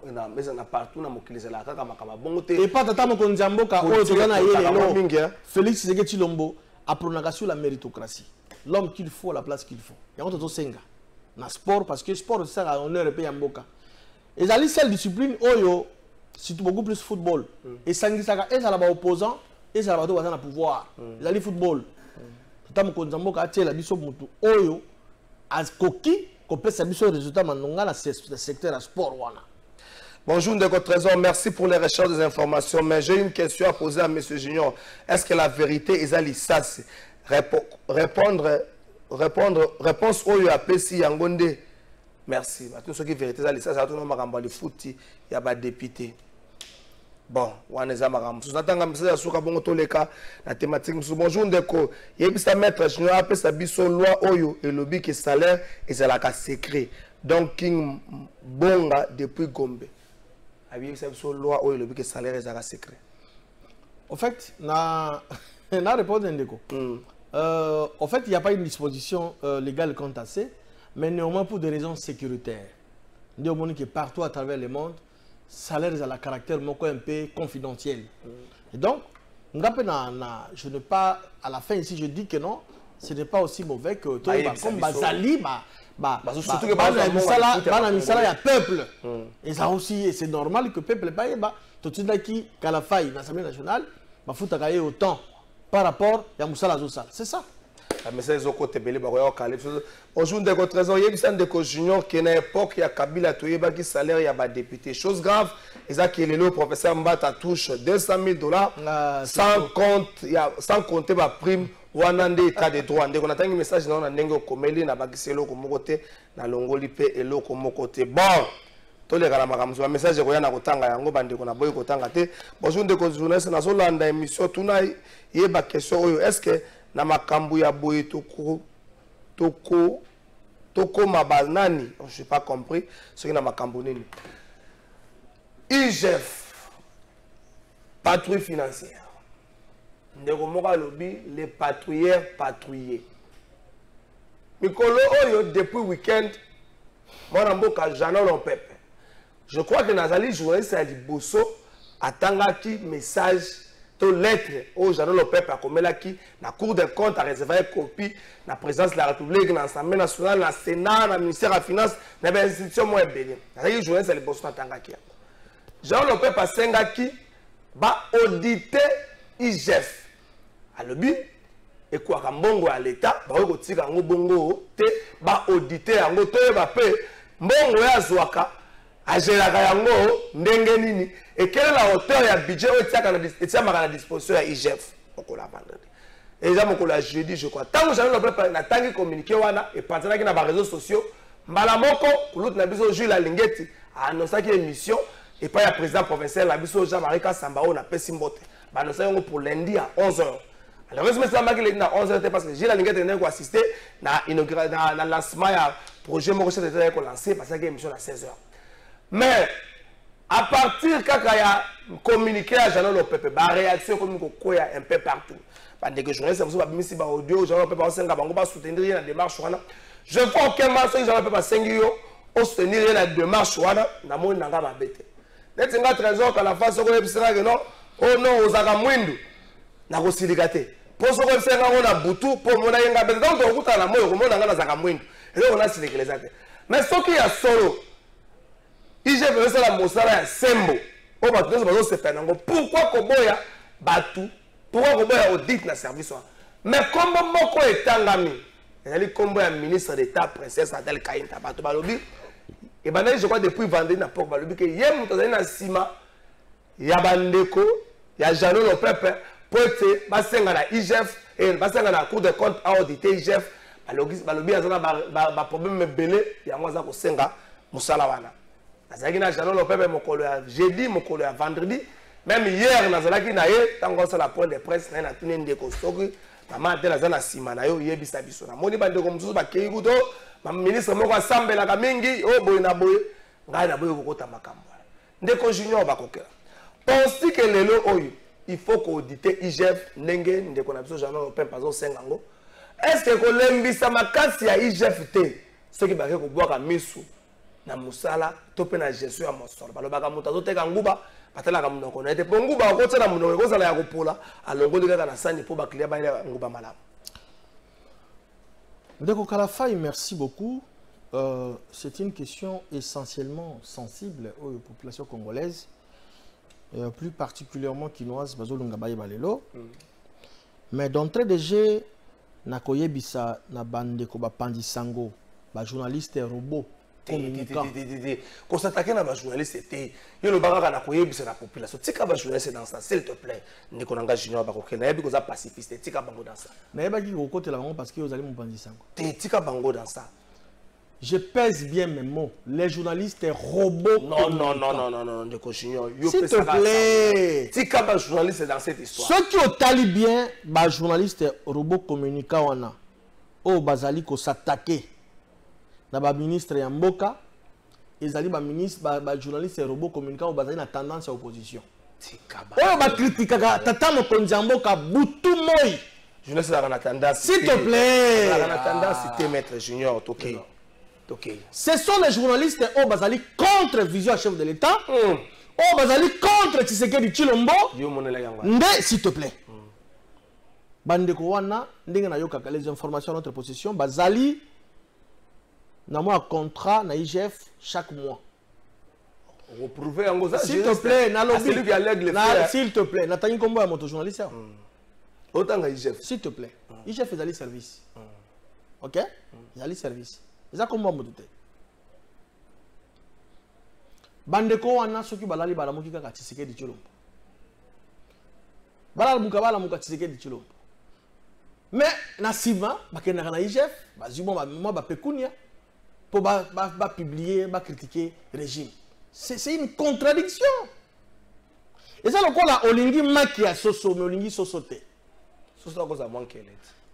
na partout na mokiliza la kaka makama bongo te et pas tata mokonzamboka o to na yele Félix Tshisekedi Tshilombo a prononcé sur la méritocratie l'homme qu'il faut à la place qu'il faut yango to senga na sport parce que sport sert à honneur et pays mboka et zali seule discipline oyo surtout beaucoup plus football et sangisaka et ça la opposant et ça la bato bazana pouvoir zali football tata mokonzamboka atiela biso mutu oyo as koki qu'on peut savoir le résultat dans le secteur du sport. Bonjour Ndeko Trésor, merci pour les recherches des informations. Mais j'ai une question à poser à M. Junior. Est-ce que la vérité est à l'ISAS? Réponse au UAPC Yangonde. Merci. Tout ce qui est vérité, c'est à l'ISAS. Il y a des députés. Bon, on est à Maram. Nous attendons que nous avons tous les cas la thématique. Bonjour Ndeko. Il y a un maître junior appelle sa biso loi oyo et le bic salaire et c'est la cas secret. Donc King Bonga depuis Gombe. Il y a une loi oyo et le bic salaire et c'est la cas secret. En fait, na réponse Ndeko. En fait, il n'y a pas une disposition légale quant à ça, mais néanmoins pour des raisons sécuritaires. Nous avons que partout à travers le monde salaire à la caractère un peu confidentiel. Et donc, je ne pas à la fin ici je dis que non, ce n'est pas aussi mauvais que comme Bazali, surtout que il y a peuple. Et ça aussi, c'est normal que le peuple paye. totindaki Kalafai dans l'Assemblée nationale, ma fout à autant par rapport à Moussala Zosal. C'est ça. Mais c'est ce côté belé baroya calé. Aujourd'hui de trésorier bisan de junior qui na époque ya Kabila toyeba ki salaire ya ba député. Chose grave, ezaki le professeur Mbata touche $200,000 sans compter ba prime wanande état de droit. Ndeko natangi message na ndenge komeli na bakiselo ko mokote na longoli pe eloko mokote. Bon, to le kala makamzo message ko yana kotanga yango bandeko na boy kotanga te. Bonjour ndeko journaliste na so landa émission tuna yeba question oyo est-ce que na makambu ya boye toko mabanani, je n'ai pas compris ce que na makambu nini. IGF patrouille financière. Ndeko moka lobi les patrouilleurs patrouiller. Mikolo oyo depuis week-end mwana mboka Jana Lompepe. Je crois que Nazali journaliste à Liboso atangaki message to lettre au Jana Lompepe akomelaki na Cour des comptes a réservé copie na présidence de la République na Assemblée nationale na Sénat na ministère des finances na ba institution mo ebele. Nazali journaliste à Liboso atangaki. Jana Lompepe asengaki ba auditer IGF. Alobi ekwaka mbongo ya l'État ba ko tika ngo bongo te ba auditer yango to ba pe mbongo ya zwaka agelaka yango ndenge nini et quelle est la hauteur ya budget etiamaka na disposition ya IGF mokola vendredi eza mokola jeudi je crois tango Jana Lompepe na tangi communiqué wana et partenaki na ba réseaux sociaux mbala moko kulutu na biso Jules Alingeti annoncaki émission et pas ya président provincial la biso Jean-Marie Kassambao na pesi mbote ba annoncer yango pour lundi à 11h. Alors, je me suis dit à 11h parce que j'ai la ligne de assister à la lancement du projet Moroche de lancé parce qu'il y a une émission à 16h. Mais à partir quand il y a communiqué à Jana Lompepe, la réaction comme un peu partout. Pendant que je journalistes sont mis sur audio, Jana Lompepe va soutenir la démarche. Je vois aucun mensonge Jana Lompepe va soutenir la démarche. Na mo nanga ba bete. Net nga trésor quand la face ko ebisira que non, oh non, ozaka mwindu. Na ko silikate. Pour ce que c'est un boutou pour mon aïe ngabé donc on coûte à la mort au monde ngana zakamwindu et on a silé les actes mais ce qui a solo IGF veut la mosala ya sembo o ba tous bazo se penango pourquoi koboya batu pourquoi koboya audit na service mais comme moko etangami ezali kombo ya ministre d'état princesse Adèle Kainta batu balobi et banani je crois depuis vendredi na pok balobi que yem tozali na sima ya bandeko ya Jana Lompepe pour que basenga na IGF et basenga na Cour des comptes à auditer IGF balobi azana ba problème belé yango za ko senga musala wana azaki na Jana Lompepe mokolo ya jeudi mokolo ya vendredi même hier nazalaki na ye tango ça la point de presse na tuni ndeko soki mama de la zana sima na yo yebisa biso na moni bandeko mususu ba kei kuto ba ministre moko asambela ka mingi o boy na boy ngai na boy kokota makambo ndeko junior bakokela pense que lelo oyo il faut qu'auditer IGF ndenge ndeko na biso Jana Lompepe pazo sengango est-ce que kolembisa makasi ya IGF te ce qui bake ko bwaka misu na musala to pe na gestion ya mosolo balobaka mutu azoteka nguba batalaka munoko na ete po nguba ko tsela munoko ko sala ya kopola alongoli kaka na sani po baklia ba ile nguba malamu. Ndeko Kalafai, merci beaucoup. C'est une question essentiellement sensible aux populations congolaises. Plus particulièrement quinoise bazolunga baye balelo mais d'entrée de jeu na koyebisa na bande ko bapandi sango ba journaliste robot communicant ko s'attaquer na ba journaliste té yo lo baka na koyebisa na population tika ba journaliste dans ça s'il te plaît ndeko nanga junior ba ko kena yebi ko za pacifiste tika bango dans ça na yeba ki ko côté la bango parce que vous allez mon pandi sango té tika bango dans ça. Je pèse bien mes mots. Les journalistes robots. Non, Ndeko Junior. S'il te plaît. Tika ba journaliste dans cette histoire. Ceux qui ont tali bien, ba journaliste robots communicants wana. Oh bazali ko s'attaquer. Na ba ministre ya mboka, ezali ba ministre ba journaliste robots communicants bazali na tendance à opposition. Tika ba. Oh ba critique tata mokonzi ya mboka butu moi. Journaliste na tendance. S'il te plaît. Na tendance c'était maître Junior OK. Okay. Ce sont les journalistes au Bazali contre Vision chef de l'État, au Bazali contre Tshisekedi Tshilombo. Ndé, s'il te plaît. Bandeko wana, ndenge na yoka les informations à notre possession, Bazali na moi contrat na IGF chaque mois. S'il te plaît, Nalobi. S'il te plaît, Nathalie Kombo est motojournaliste. Autant que IGF. S'il te plaît, IGF est allé service. Ok? Ils allé service. Ils ont comment mototé. Bandeko wana soki balali balamuki kaka Tshisekedi Tshilombo. Balamuka balamuka Tshisekedi Tshilombo. Mais na sima bakendaka na IGF, bazimo moi ba pekunia pour publier, critiquer le régime. C'est une contradiction. Et ça, le quoi là, Olingi maki à Soso, mais Olingi Sosote. Soso, ça manque l'aide.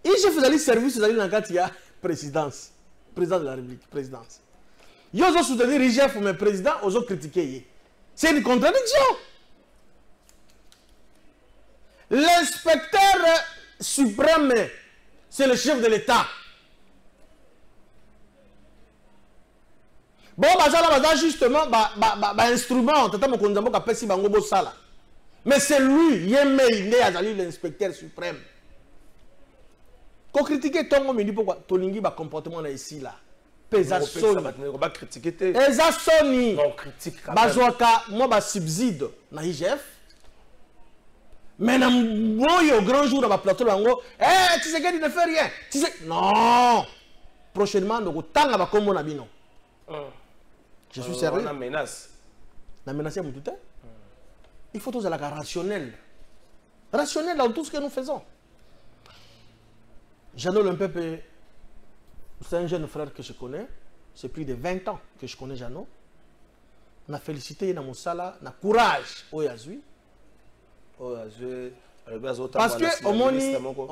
Et je faisais les services, dans le cas, il y a présidence, président de la République, présidence. Ils ont soutenu l'IGF, mais président, ils ont critiqué. C'est une contradiction. L'inspecteur suprême, c'est le chef de l'État. Bon, justement, instrument, mais c'est lui, l'inspecteur suprême. Quand critiquer Tongo, me dit pourquoi Tolingi va comportement ici là. Pesasoni. Va critiquer. Pesasoni. Non, critique. Bazouaka, moi, ba subside na IGF. Mais na au grand jour, dans ma plateau, tu sais qu'il ne fait rien. Tu sais, non. Prochainement, nous allons va comme on a dit non. Je suis sérieux. La menace. La menace est tout. Il faut tous être rationnel. Rationnel dans tout ce que nous faisons. Jeannot Lempepe, c'est un jeune frère que je connais. C'est plus de 20 ans que je connais Jeannot. On a félicité dans mon sala, on a courage au Yazui. Parce que on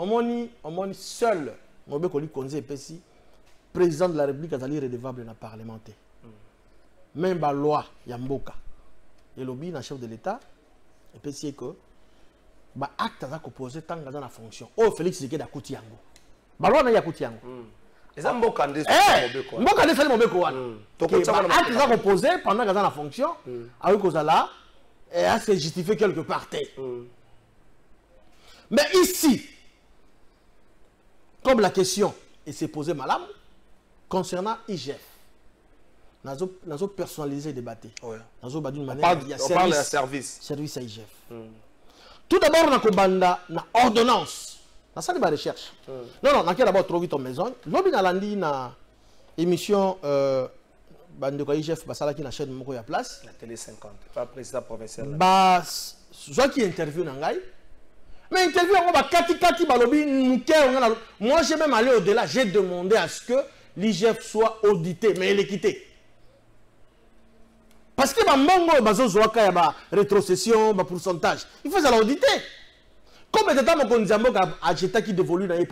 moni seul, Mobé Koli Konze Epesi, président de la République a été redevable dans le parlementaire. Même la loi Yamboka. Et lobby dans le chef de l'État, et puis c'est que bah acte à composer tant dans la fonction. Oh Félix Tshisekedi a coûté yango. Bah loi na ya coûté yango. Les ambokandé c'est Mbokandé c'est Mobeko wana. Acte à composer pendant dans la fonction, avec Kozala et à se justifier quelque part. Mais ici, comme la question s'est posée madame concernant IGF. Nous avons personnalisé le débat. Nous avons d'une manière. On parle de service. Service à IGF. Tout d'abord, on a une ordonnance. On a une recherche. Non, on a d'abord trouvé ton maison. L'objet de la émission de IGF, c'est la chaîne de la place. La télé 50, pas président provincial. Soit qui interview Nangai. Mais interview, on va kati balobi. Moi, j'ai même allé au-delà. J'ai demandé à ce que l'IGF soit audité, mais elle est quittée. Parce que il y a une rétrocession, un pourcentage. Il faut l'auditer. Comme le temps où on a qui dévolue dans les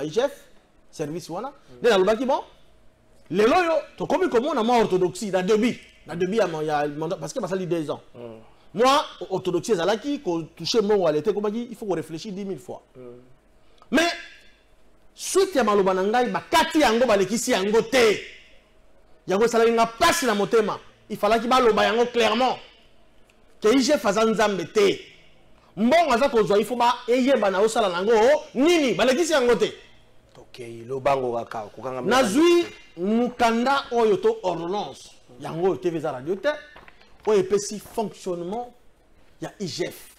IGF, service, bon, les loyaux, comme on a moins orthodoxie, dans deux parce que ça fait 2 ans. Moi, orthodoxie, il faut réfléchir 10 000 fois. Mais, suite à Malobanangai, Kati Yango, Balekisi Yango Te, Yango Salaringa passe dans mon thème. Il fallait qu'il y ait clairement que l'IGF fasse un zambete. Bon, il faut que l'IGF fasse un zambete. Nini, Balekisi Yango Te. Ok, le bango Raka. Nazui, Mukanda, Oyoto, ordonnance. Yango, TV Radio Te. OEPC fonctionnement, il y a IGF.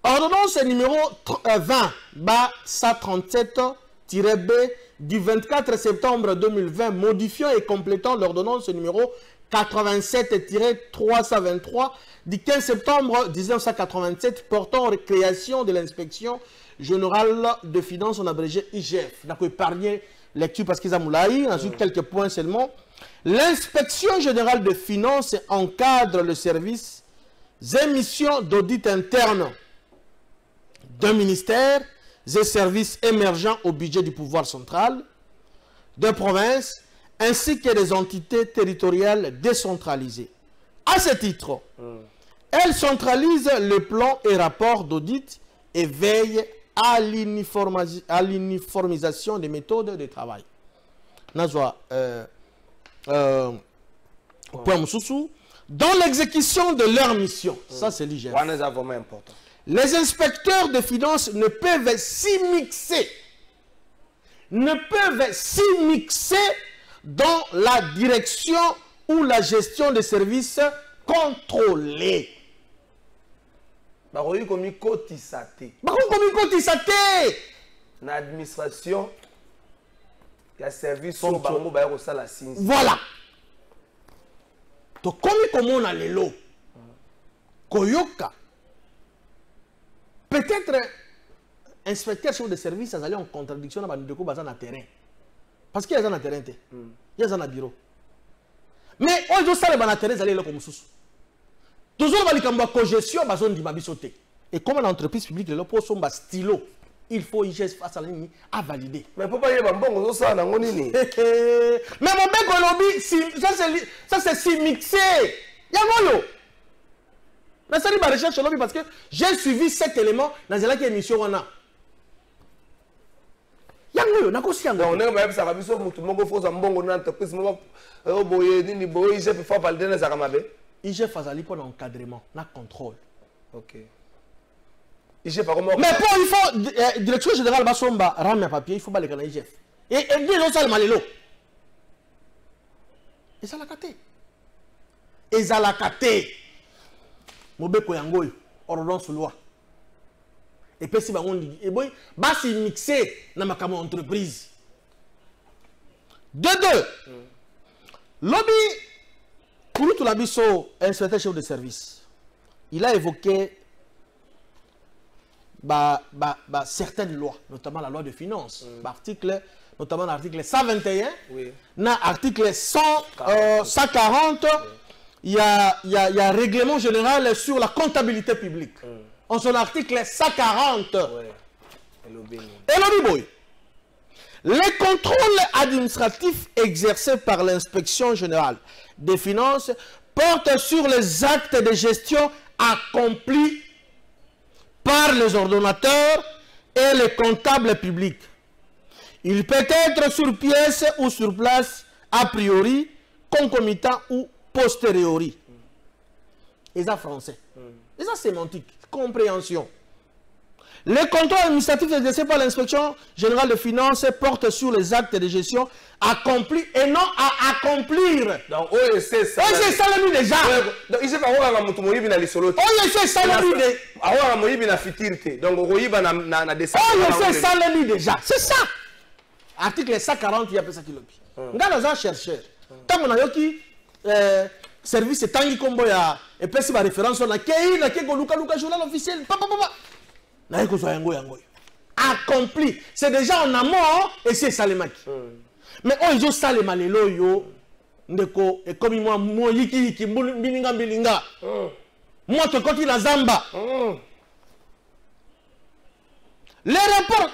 Ordonnance numéro 20-137-B du 24 septembre 2020, modifiant et complétant l'ordonnance numéro 87-323 du 15 septembre 1987 portant création de l'inspection générale de finances en abrégé IGF. D'accord, épargner lecture parce qu'ils ont moulaï, ensuite quelques points seulement. L'inspection générale de finances encadre le service des missions d'audit interne d'un ministère, des services émergents au budget du pouvoir central, de provinces, ainsi que des entités territoriales décentralisées. À ce titre, elle centralise les plans et rapports d'audit et veille à l'uniformisation des méthodes de travail. Dans l'exécution de leur mission, ça c'est l'IGF. Les inspecteurs de finances ne peuvent s'immiscer, dans la direction ou la gestion des services contrôlés. Baroyi komi kotisate. Baroyi komi kotisate. Na administration, il y a service sur bango ba ko sala sinzi. Voilà. To komi comme on a lelo. Koyoka. Peut-être inspecteur chef de service allait en contradiction na bandeko baza na terrain. Parce qu'il y a un terrain, il y a un bureau. Mais on doit savoir que terrain allait comme sous. Toujours dans les cogestion, bazon di mabisote. Et comme une entreprise publique, le poste son stylo, il faut IGS face à la ligne à valider. Mais pourquoi il y a un bon ça dans nini? Mais mon mec au lobby, ça c'est si mixé. Il y a un mais ça dit ma recherche au lobby parce que j'ai suivi cet élément dans la émission on a. Yango na kosi yango. On est même ça va biso mutu moko foza mbongo na entreprise moko boye nini boye IGF faut valider na zakamabe. IGF azali pour l'encadrement, na contrôle. OK. IGF pas comment. Mais pour il faut direction générale basomba rame papier, il faut balayer na IGF. Et dit non ça malelo. Et ça la katé. Et ça la katé. Mobeko yango ordonnance loi. Et puis si on dit et boy basi mixé na makamo entreprise. De deux. Lobby pour tout l'abisso inspecteur chef de service. Il a évoqué certaines lois, notamment la loi de finances, notamment l'article 121, oui. Dans l'article 140, il y a règlement général sur la comptabilité publique. En son article 140. Et le boy. Les contrôles administratifs exercés par l'inspection générale des finances portent sur les actes de gestion accomplis par les ordonnateurs et les comptables publics. Il peut être sur pièce ou sur place, a priori, concomitant ou posteriori. Et ça français. Et ça sémantique, compréhension. Les contrôles administratifs exercés par l'inspection générale des finances portent sur les actes de gestion accomplis et non à accomplir. Donc, c'est ça. C'est ça le déjà. Donc, il s'est pas voir la motomoïbi na lisolo. C'est ça le déjà. Avoir la moïbi na fitirte. Donc, roïba na descente. C'est ça le déjà. C'est ça. Article 140, il y a ça qui le dit. Regarde dans un chercheur. Quand on a yoki service tangi combo ya et puis si ma référence on a kei na keko luka journal officiel. Accompli. C'est déjà en amont et c'est Salemaki. Mais ils ont Salema les loyo. Ndeko et comme moi yiki bilinga. Moi te koti la zamba. Les rapports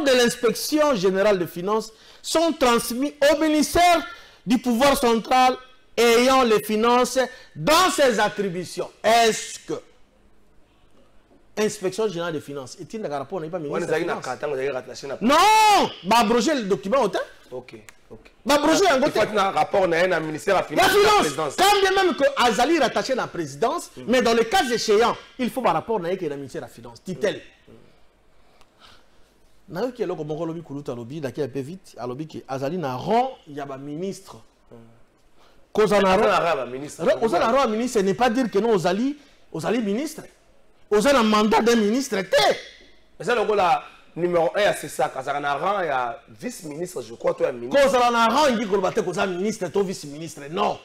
de l'inspection générale des finances sont transmis au ministère du pouvoir central ayant les finances dans ses attributions. Est-ce que Inspection générale des finances, est-il un rapport n'est pas ministre des Finances? Non, bah abroger le document autant. Ok. Bah abroger un côté. Un rapport dans le ministère de la Finance. Quand bien même que Azali est rattaché à la présidence, mais dans le cas échéant, il faut un rapport dans le ministère de la Finance. Dit-elle. N'a qui est là comme on lobby kuluta lobby, d'accord un peu vite, à lobby qui Azali n'a rang, il y a un ministre. Cause en a ministre. Cause en a ministre, ce n'est pas dire que non Azali ministre. Vous avez un mandat d'un ministre. Mais c'est le numéro 1, c'est ça. Quand il y a un rang, il y a vice-ministre, je crois, toi, un ministre. Quand il y a un rang, il dit que tu es ministre, tu es vice-ministre. Non.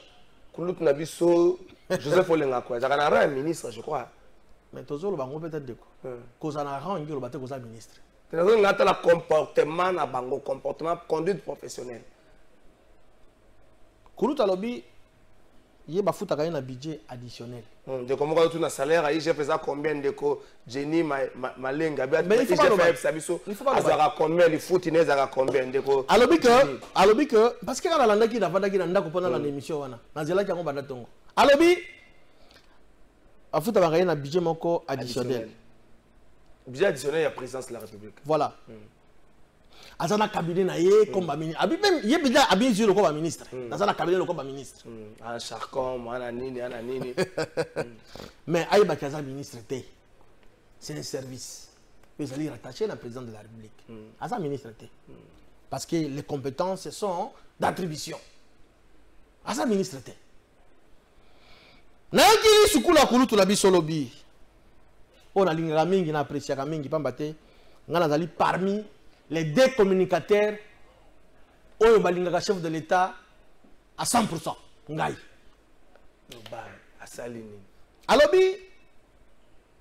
Joseph Olenga, il y a un rang, un ministre, je crois. Mais tu as peut-être dit que quand il y a un rang, il dit que tu es ministre. Tu as un comportement, conduite professionnelle. Koulouta lobby. Il y a un budget additionnel. De comment tu as un salaire, il fait combien de Jenny Malenga, mais il faut pas combien de foot, il a combien de alors que parce que la langue qui n'a pas pendant l'émission na zela qui a ngomba tongo alobi afuta ba un budget moko additionnel. Budget additionnel, il y a présidence de la République. Voilà. Azana cabinet na ye comme ministre. Abi même ye bija abi zuro comme ministre. Azana cabinet comme ministre. En Charcom, ana nini. Mais aïba kaza ministre té. C'est un service. Ils allaient rattacher la présidente de la République. Azana ministre té. Parce que les compétences sont d'attribution. À sa ministre. Naiki sukula kulutu la bisolobi. On a l'ingra mingi na apprécié mingi pambate. Ngana zali parmi les deux communicateurs oyo balingaka chef de l'État à 100%. Ngai. Asalini. Alobi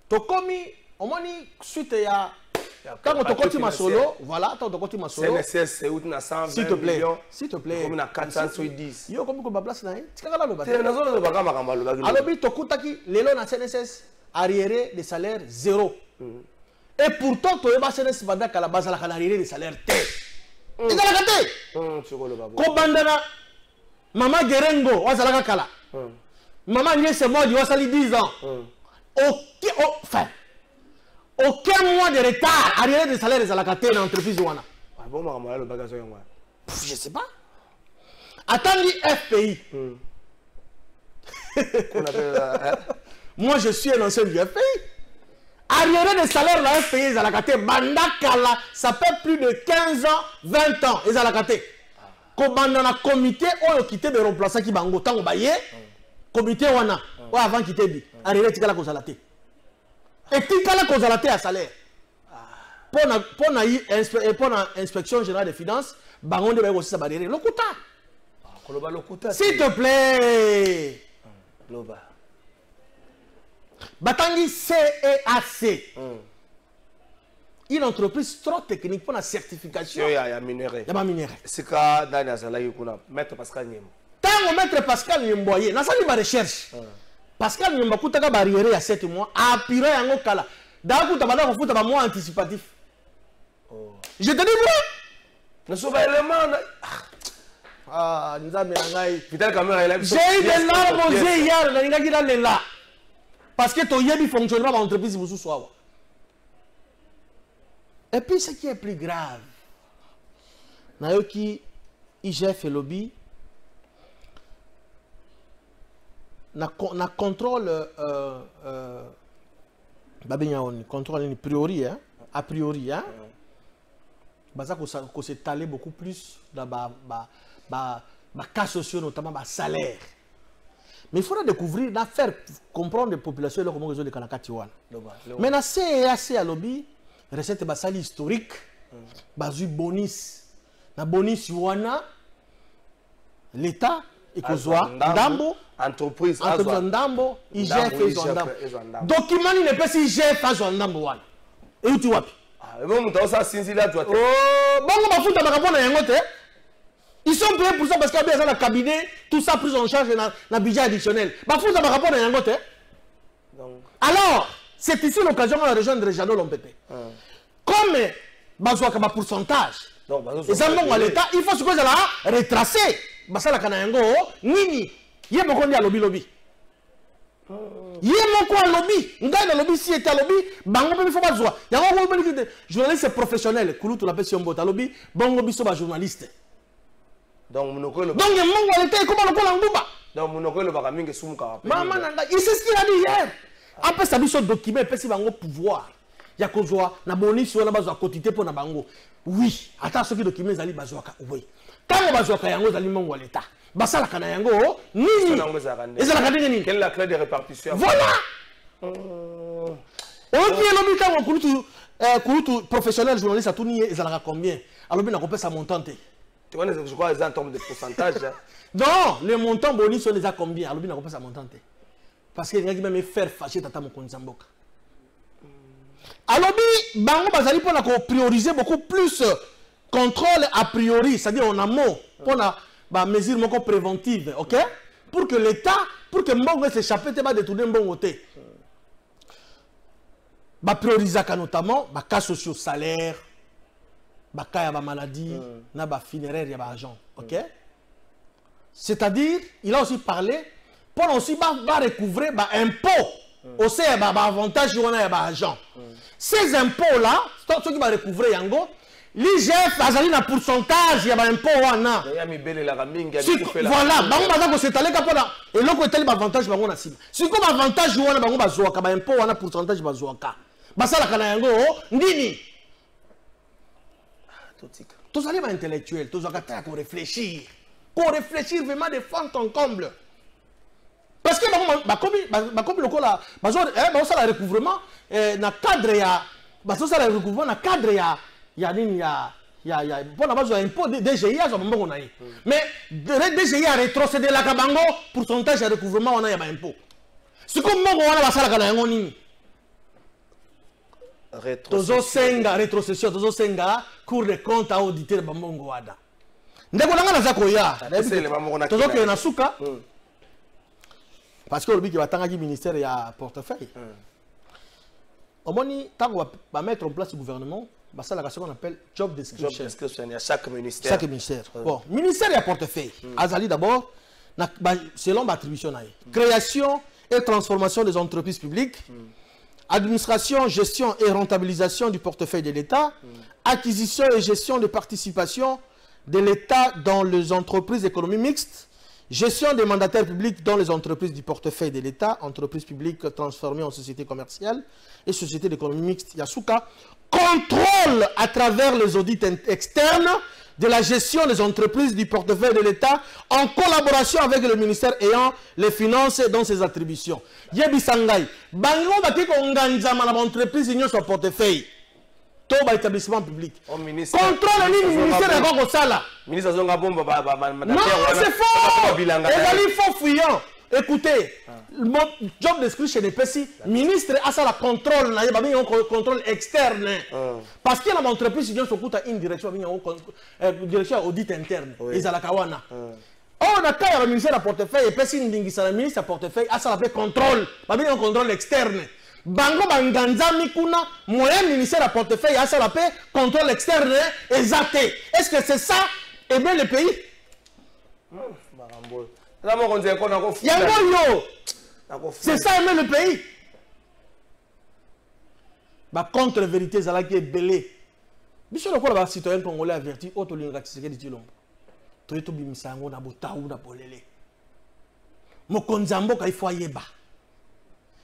tokomi omoni suite ya quand on te continue ma solo, voilà, quand on te continue ma solo. CNSS c'est où na 120 s'il te plaît, millions. s'il te plaît. Comme na 410. Yo comme ko ba place na hein. Tikaka la loba. Te na zolo ba kama kama loba. Alobi tokutaki lelo na CNSS arriéré de salaire 0. Et pourtant to yeba CNSS banda kala base la arriéré de salaire T. Ezalaka te. Ko bandana Mama Gerengo wazalaka kala. Maman Niese Modi wasali 10 ans. Enfin, aucun mois de retard arriéré de salaire des alakaté dans l'entreprise Wana. Je sais pas. Attendez FPI. Moi je suis un ancien du FPI. Arriéré de salaire la FPI les alakaté bandakala ça fait plus de 15 ans, 20 ans les alakaté. Ko bandana comité oyo quitté de remplaçant qui bango tango baye. Comité Wana ou avant quitter bi. Arriéré tikala ko salaté. Et puis, quand la cause à salaire, pour la inspection générale des finances, baron de aussi ça barrière. S'il te plaît. Batangi CEAC. Une entreprise trop technique pour la certification. Il y a minéré. Il y a minéré. C'est que dans la salle, il y a maître Pascal Niembo. Tant que maître Pascal Niembo, il y a une recherche. Pascal Niemba kutaka barrière à 7 mois, a piré yango kala. D'ailleurs, tu vas faire un mois anticipatif. Je te dis moi. Ne sauve élément. Ah, nous avons Fidel Caméra, il a j'ai eu des larmes aux yeux hier, là. Parce que ton yébi fonctionnement dans l'entreprise, vous soyez. Et puis, ce qui est plus grave, Nayoki, IGF et lobby, na contrôle contrôle a priori hein a priori hein baza ko s'étaler beaucoup plus dans cas sociaux notamment salaire mais il faudra découvrir faire comprendre les populations comment résoudre les kanakati wana mais na CEAC à lobby recette basali historique bazu bonus na bonus wana l'état et kozwa ndambo entreprise ndambo IGF ndambo document ni ne peut si IGF ndambo wana et où tu wapi bon muto ça sinzila toi bongo bafuta bakapona yango te ils sont payés pour ça parce qu'il y a un cabinet tout ça pris en charge na budget additionnel bafuta bakapona yango te alors c'est ici l'occasion de rejoindre Jano Lompete comme bazwaka ba pourcentage ezambongo à l'état il faut ce que ça la retracer basala kana yango nini ye moko ndi alobi lobi ye moko alobi ngai na lobi si était alobi bango pe faut bazwa yango ko beli kite journaliste professionnel kulutu la pesi mbota alobi bango biso ba journaliste donc monoko lo donc mongo alete comment lokola ngumba donc monoko lo baka mingi sumuka mama nanga il sait ce qu'il a dit hier après ça biso document pesi bango pouvoir ya kozwa na bonisi wana bazwa quantité pour na bango oui ata soki document zali bazwa ka oui tango bazwa ka yango zali mongo l'état basala kana yango nini ezala kadenge nini quelle est la clé de répartition voilà on dit lobi tango kulutu professionnel journaliste atuni ezala combien alobi na kopesa montante tu connais je crois les en termes de pourcentage non les montants bonus sont déjà combien alobi na kopesa montante parce que ngaki même faire fâcher tata mokonzi mboka alobi bango bazali pona ko prioriser beaucoup plus contrôle a priori c'est-à-dire en amont pona ba mesure moko préventive OK pour que l'état pour que mbongo s'échappe te ba détourner mbongo te ba prioriser notamment ba cas sociaux salaire ba cas ya ba maladie na ba funéraire ya ba agent OK c'est-à-dire il a aussi parlé pour aussi ba recouvrer ba impôt aussi ba avantage on a ba agent ces impôts là ceux qui va recouvrer yango l'IGF azali na pourcentage ya ba impôt wana ya mibele la mingi voilà bango baza ko s'étaler ka pona eloko etali ba avantage bango na sima siko ba avantage wana bango bazwa ka ba impôt wana pourcentage bazwa ka basala kana yango ndini totika Tous les intellectuels, tous les gens qui réfléchir. Pour réfléchir vraiment de fond en comble. Parce que, comme le cas, le recouvrement, dans le cadre, le recouvrement, dans le cadre, il y a bon, d'abord, un impôt DGI, mais DGI a rétrocédé la Kabango, pourcentage de recouvrement, on a un impôt. C'est comme moi, on a la salle à la rétrocession, cours de compte à auditer Bambongo Wada. Parce que le ministère est à portefeuille. Au moins, quand on va mettre en place le gouvernement, c'est la question qu'on appelle job description. Il y a chaque ministère. Chaque ministère. Bon, ministère est à portefeuille. Azali d'abord, selon l'attribution, création et transformation des entreprises publiques, administration, gestion et rentabilisation du portefeuille de l'État, acquisition et gestion de participation de l'État dans les entreprises d'économie mixte, gestion des mandataires publics dans les entreprises du portefeuille de l'État, entreprises publiques transformées en sociétés commerciales et sociétés d'économie mixte, Yasuka, contrôle à travers les audits externes de la gestion des entreprises du portefeuille de l'État en collaboration avec le ministère ayant les finances dans ses attributions. Yebi Sangay, Bango Batiko Nganzama l'entreprise union sur portefeuille. Tout établissement public. Contrôle le ministère de Gogo Sala. Non, c'est faux. Il faut fouillant. Écoutez, mon job description est précis. Ministre a ça la contrôle, contrôle externe. Parce que l'entreprise union sur une direction, direction audit interne. Ils ont la kawana. On a quand le ministère de portefeuille et précis le ministre de portefeuille a ça la contrôle, un contrôle externe. Bango Banganza Mikuna, moyen ministère de portefeuille a ça la contrôle externe exact. Est-ce que c'est ça aimer le pays? C'est ça aimer le pays. La contre-vérité, c'est là qui est belé. Monsieur le quoi, citoyen congolais averti, auto l'ingratisé de Tilombo. Tout est bimisango na botaou na bolele. Mo konzambo ka ifo yeba.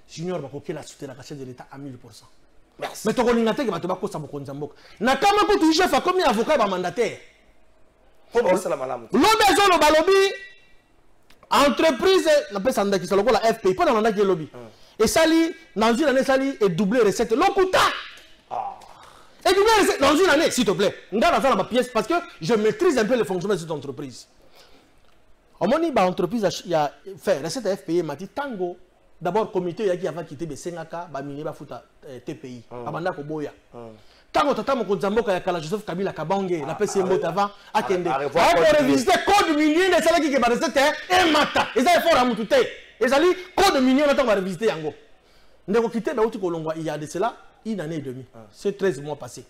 Junior va coquer la soutien de la cachette de l'État à 1000%. Merci. Mais tu as dit que tu vas faire ça pour Konzambok. Na kama ko tu chef a combien d'avocats ba mandataire? L'obézo le balobi entreprise na pesa ndaki solo la FPI pas dans mandat qui lobby. Et sali dans une année sali et doubler recette l'okuta. Et doubler recette dans une année s'il te plaît. Nda dans ma pièce parce que je maîtrise un peu le fonctionnement de cette entreprise. Au moins ba entreprise il a fait recette FPI m'a dit tango. D'abord, le comité qui a quitté le Sengaka, il a fait TPI. Abanda Koboya. Tant que Tata Mokozambo Kala Joseph Kabila Kabangé, la PCM avant, à Kende. On peut revisiter le code minier de celle qui est resté et Mata. Et ça, il faut ramouter. Et ça, le code minier, on va revisiter Yango. Nous avons quitté il y a de cela une année et demie. C'est 13 mois passés.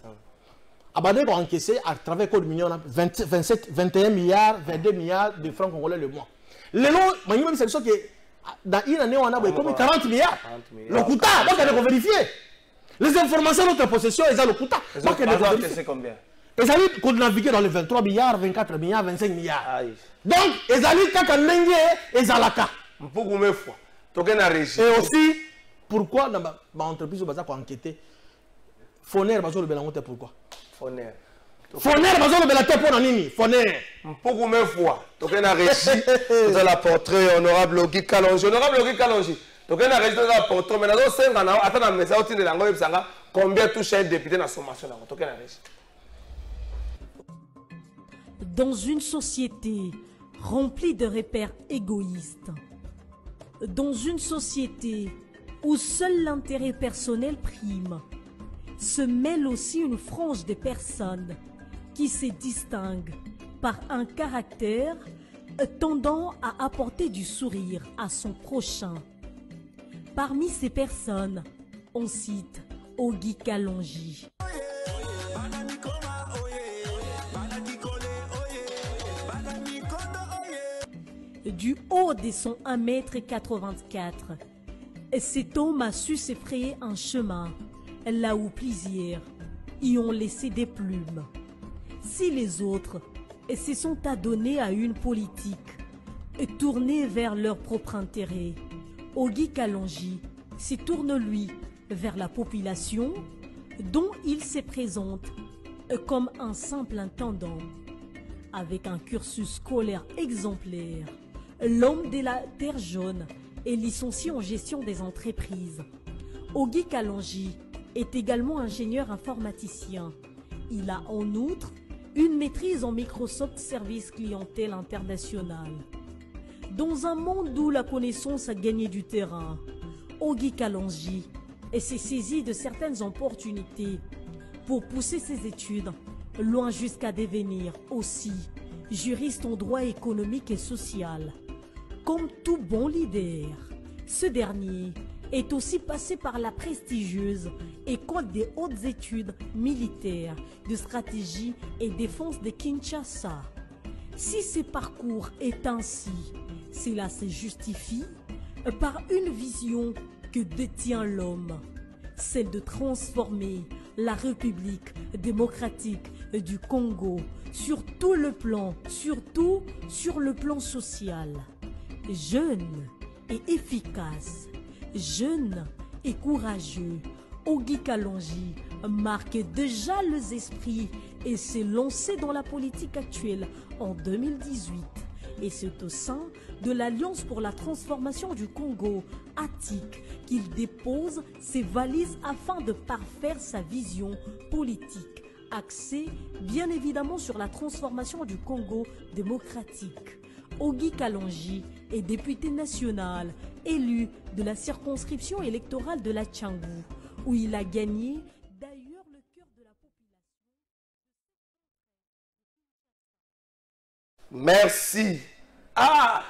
Abandé va encaisser à travers le code minier 21 milliards, 22 milliards de francs congolais le mois. Le long, c'est ce qui est. Dans une année, on a comme 40 milliards. Le coûta, donc il faut vérifier. Les informations de notre possession, ils ont le coûta. Donc il faut vérifier. Combien? Ils ont qu'on navigue dans les 23 milliards, 24 milliards, 25 milliards. Donc, ils ont quand on a ils ont la carte. Et aussi, pourquoi dans l'entreprise où on a enquêté, Foner, pourquoi? Foner. Foner, Foner. Beaucoup de fois. Donc, on a réussi. Vous avez la portrait honorable Ogi Kalonji. Honorable Ogi Kalonji. Donc, on a réussi dans la portrait. Mais dans combien touche un député dans la sommation? Donc, on a réussi. Dans une société remplie de repères égoïstes, dans une société où seul l'intérêt personnel prime, se mêle aussi une frange de personnes qui se distingue par un caractère tendant à apporter du sourire à son prochain. Parmi ces personnes, on cite Ogi Kalonji. Du haut de son 1,84 m, cet homme a su se frayer un chemin là où plusieurs y ont laissé des plumes. Si les autres se sont adonnés à une politique tournée vers leur propre intérêt, Ogi Kalonji se tourne lui vers la population dont il se présente comme un simple intendant. Avec un cursus scolaire exemplaire, l'homme de la Terre jaune est licencié en gestion des entreprises. Ogi Kalonji est également ingénieur informaticien. Il a en outre une maîtrise en Microsoft Service Clientèle International. Dans un monde où la connaissance a gagné du terrain, Ogi Kalonji s'est saisi de certaines opportunités pour pousser ses études loin jusqu'à devenir aussi juriste en droit économique et social. Comme tout bon leader, ce dernier est aussi passé par la prestigieuse École des hautes études militaires de stratégie et défense de Kinshasa. Si ce parcours est ainsi, cela se justifie par une vision que détient l'homme, celle de transformer la République démocratique du Congo sur tout le plan, surtout sur le plan social. Jeune et efficace, jeune et courageux, Ogi Kalonji marque déjà les esprits et s'est lancé dans la politique actuelle en 2018. Et c'est au sein de l'Alliance pour la transformation du Congo, ATIC, qu'il dépose ses valises afin de parfaire sa vision politique, axée bien évidemment sur la transformation du Congo démocratique. Ogi Kalonji est député national, élu de la circonscription électorale de la Tchangou, où il a gagné d'ailleurs le cœur de la population. Merci. Ah,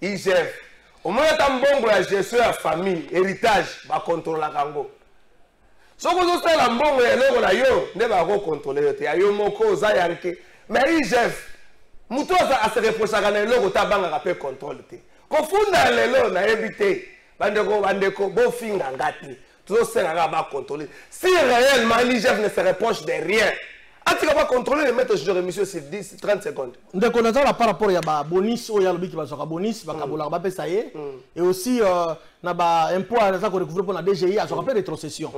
IGF. Au moins, tu as un bon gestion de la famille, héritage, va contrôler la Congo. Si vous avez un bon gestion, vous ne contrôler. Il y a un moko, mais IGF, muto a se reprocher à l'eau, tu as un contrôle. Quand vous avez l'eau, na évité, bandeko, beau finger, ngati, tout ça, va contrôler. Si réellement l'IGF ne se reproche de rien, tu vas contrôler les maîtres de monsieur sur 10-30 secondes. Donc, on a par rapport à bonus, il y a le qui va se bonus, et aussi, il y a un impôt à recouvrir pour la DGI, à se rappeler rétrocession.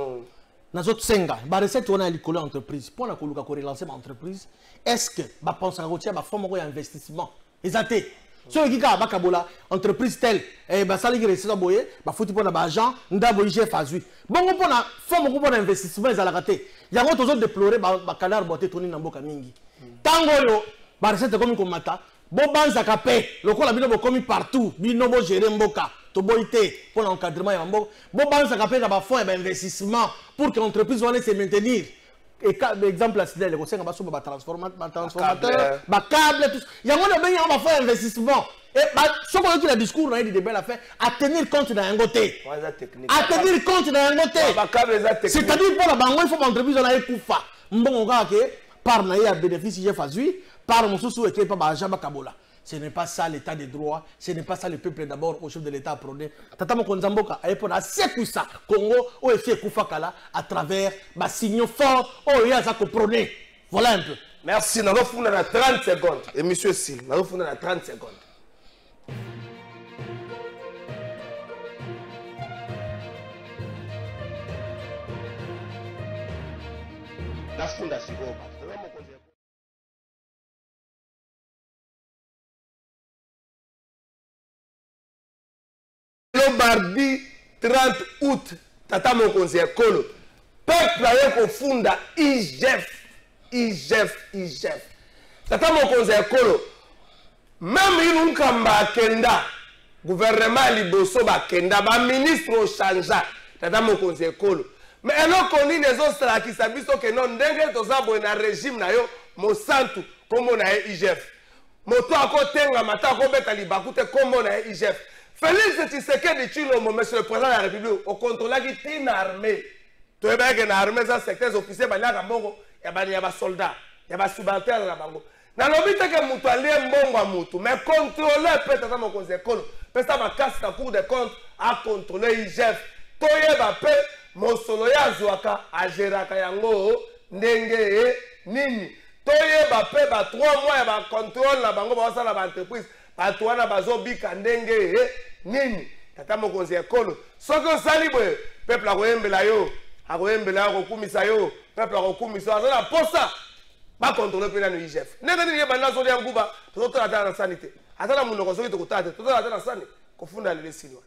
Dans les autres 5 ans, la recette on a l'école entreprise, pour la relancer l'entreprise, est-ce que la pense à retirer la forme d'investissement? Exactement. Si vous avez entreprise telle, ça les grèces à boyer, faut pour l'argent, d'abord IGF a vu. Bon, pour la forme d'investissement, ils ont raté. Il y a d'autres choses déplorer, canard boité tourner dans boka mingi. Tango, recette comme comme mata, bon banza capé, le col a bien commis partout, binobo gérer mboka, to boité pour l'encadrement et mbo. Bon banza capé dans fonds d'investissement pour que l'entreprise va se maintenir. Et exemple là, c'est le conseil va sur transformateur, câble, tout. Il y a on va faire investissement. Et ce qu'on a dit le discours, on a dit des belles affaires, à tenir compte d'un côté. À tenir compte d'un côté. C'est-à-dire pour la banque, il faut l'entreprise on a écoufa. Bon, on a que par naïa bénéfice j'ai fait par mon sous et pas Jamba Kabola. Ce n'est pas ça l'état des droits, ce n'est pas ça le peuple d'abord au chef de l'état à prôner. Tata Mokonzamboka a répondu à ça Congo au effet Koufakala à travers ma signaux fort au Yaza prôner. Voilà un peu. Merci, nous avons fini dans 30 secondes. Et monsieur Sil, nous avons fini dans 30 secondes. La fondation. Le mardi 30 août, Tata mon conseiller Kolo, peuple a confondé IGF. Tata mon conseiller Kolo, même il n'kamba kenda, gouvernement liboso ba kenda, ba ministre au changea, Tata mon conseiller Kolo. Mais alors qu'on dit les autres qui s'habillent que non, ndenge toza bon régime na yo, mo santu, comme on a IGF. Moto à côté, mata à côté, libakute, comme on a IGF. Félix Tshisekedi Tshilombo, monsieur le président de la République, au contrôle qui est une armée. Tu es bien que l'armée, ça c'est des officiers, il y a des soldats, il y a des subalternes. Dans le but que nous allons mais contrôler peut-être mon conseil, peut-être ma casse à cour de compte à contrôler IGF. Tu es bien mon solo ya Zouaka, à Géraka Yango, Ndenge, Nini. Tu es bien 3 mois, il y a contrôle la banque, il y a l'entreprise. Patuana bazobi kandenge nini tata mokonzi ekolo soko sali peuple a koyembela yo akoyembela ko kumisa yo peuple a ko kumisa azala posa ba contrôler pe na no IGF ndenge nini yeba nazo ya nguba to to ata na sanité ata na munoko soki to kutata to ata na sanité ko funda le sinwa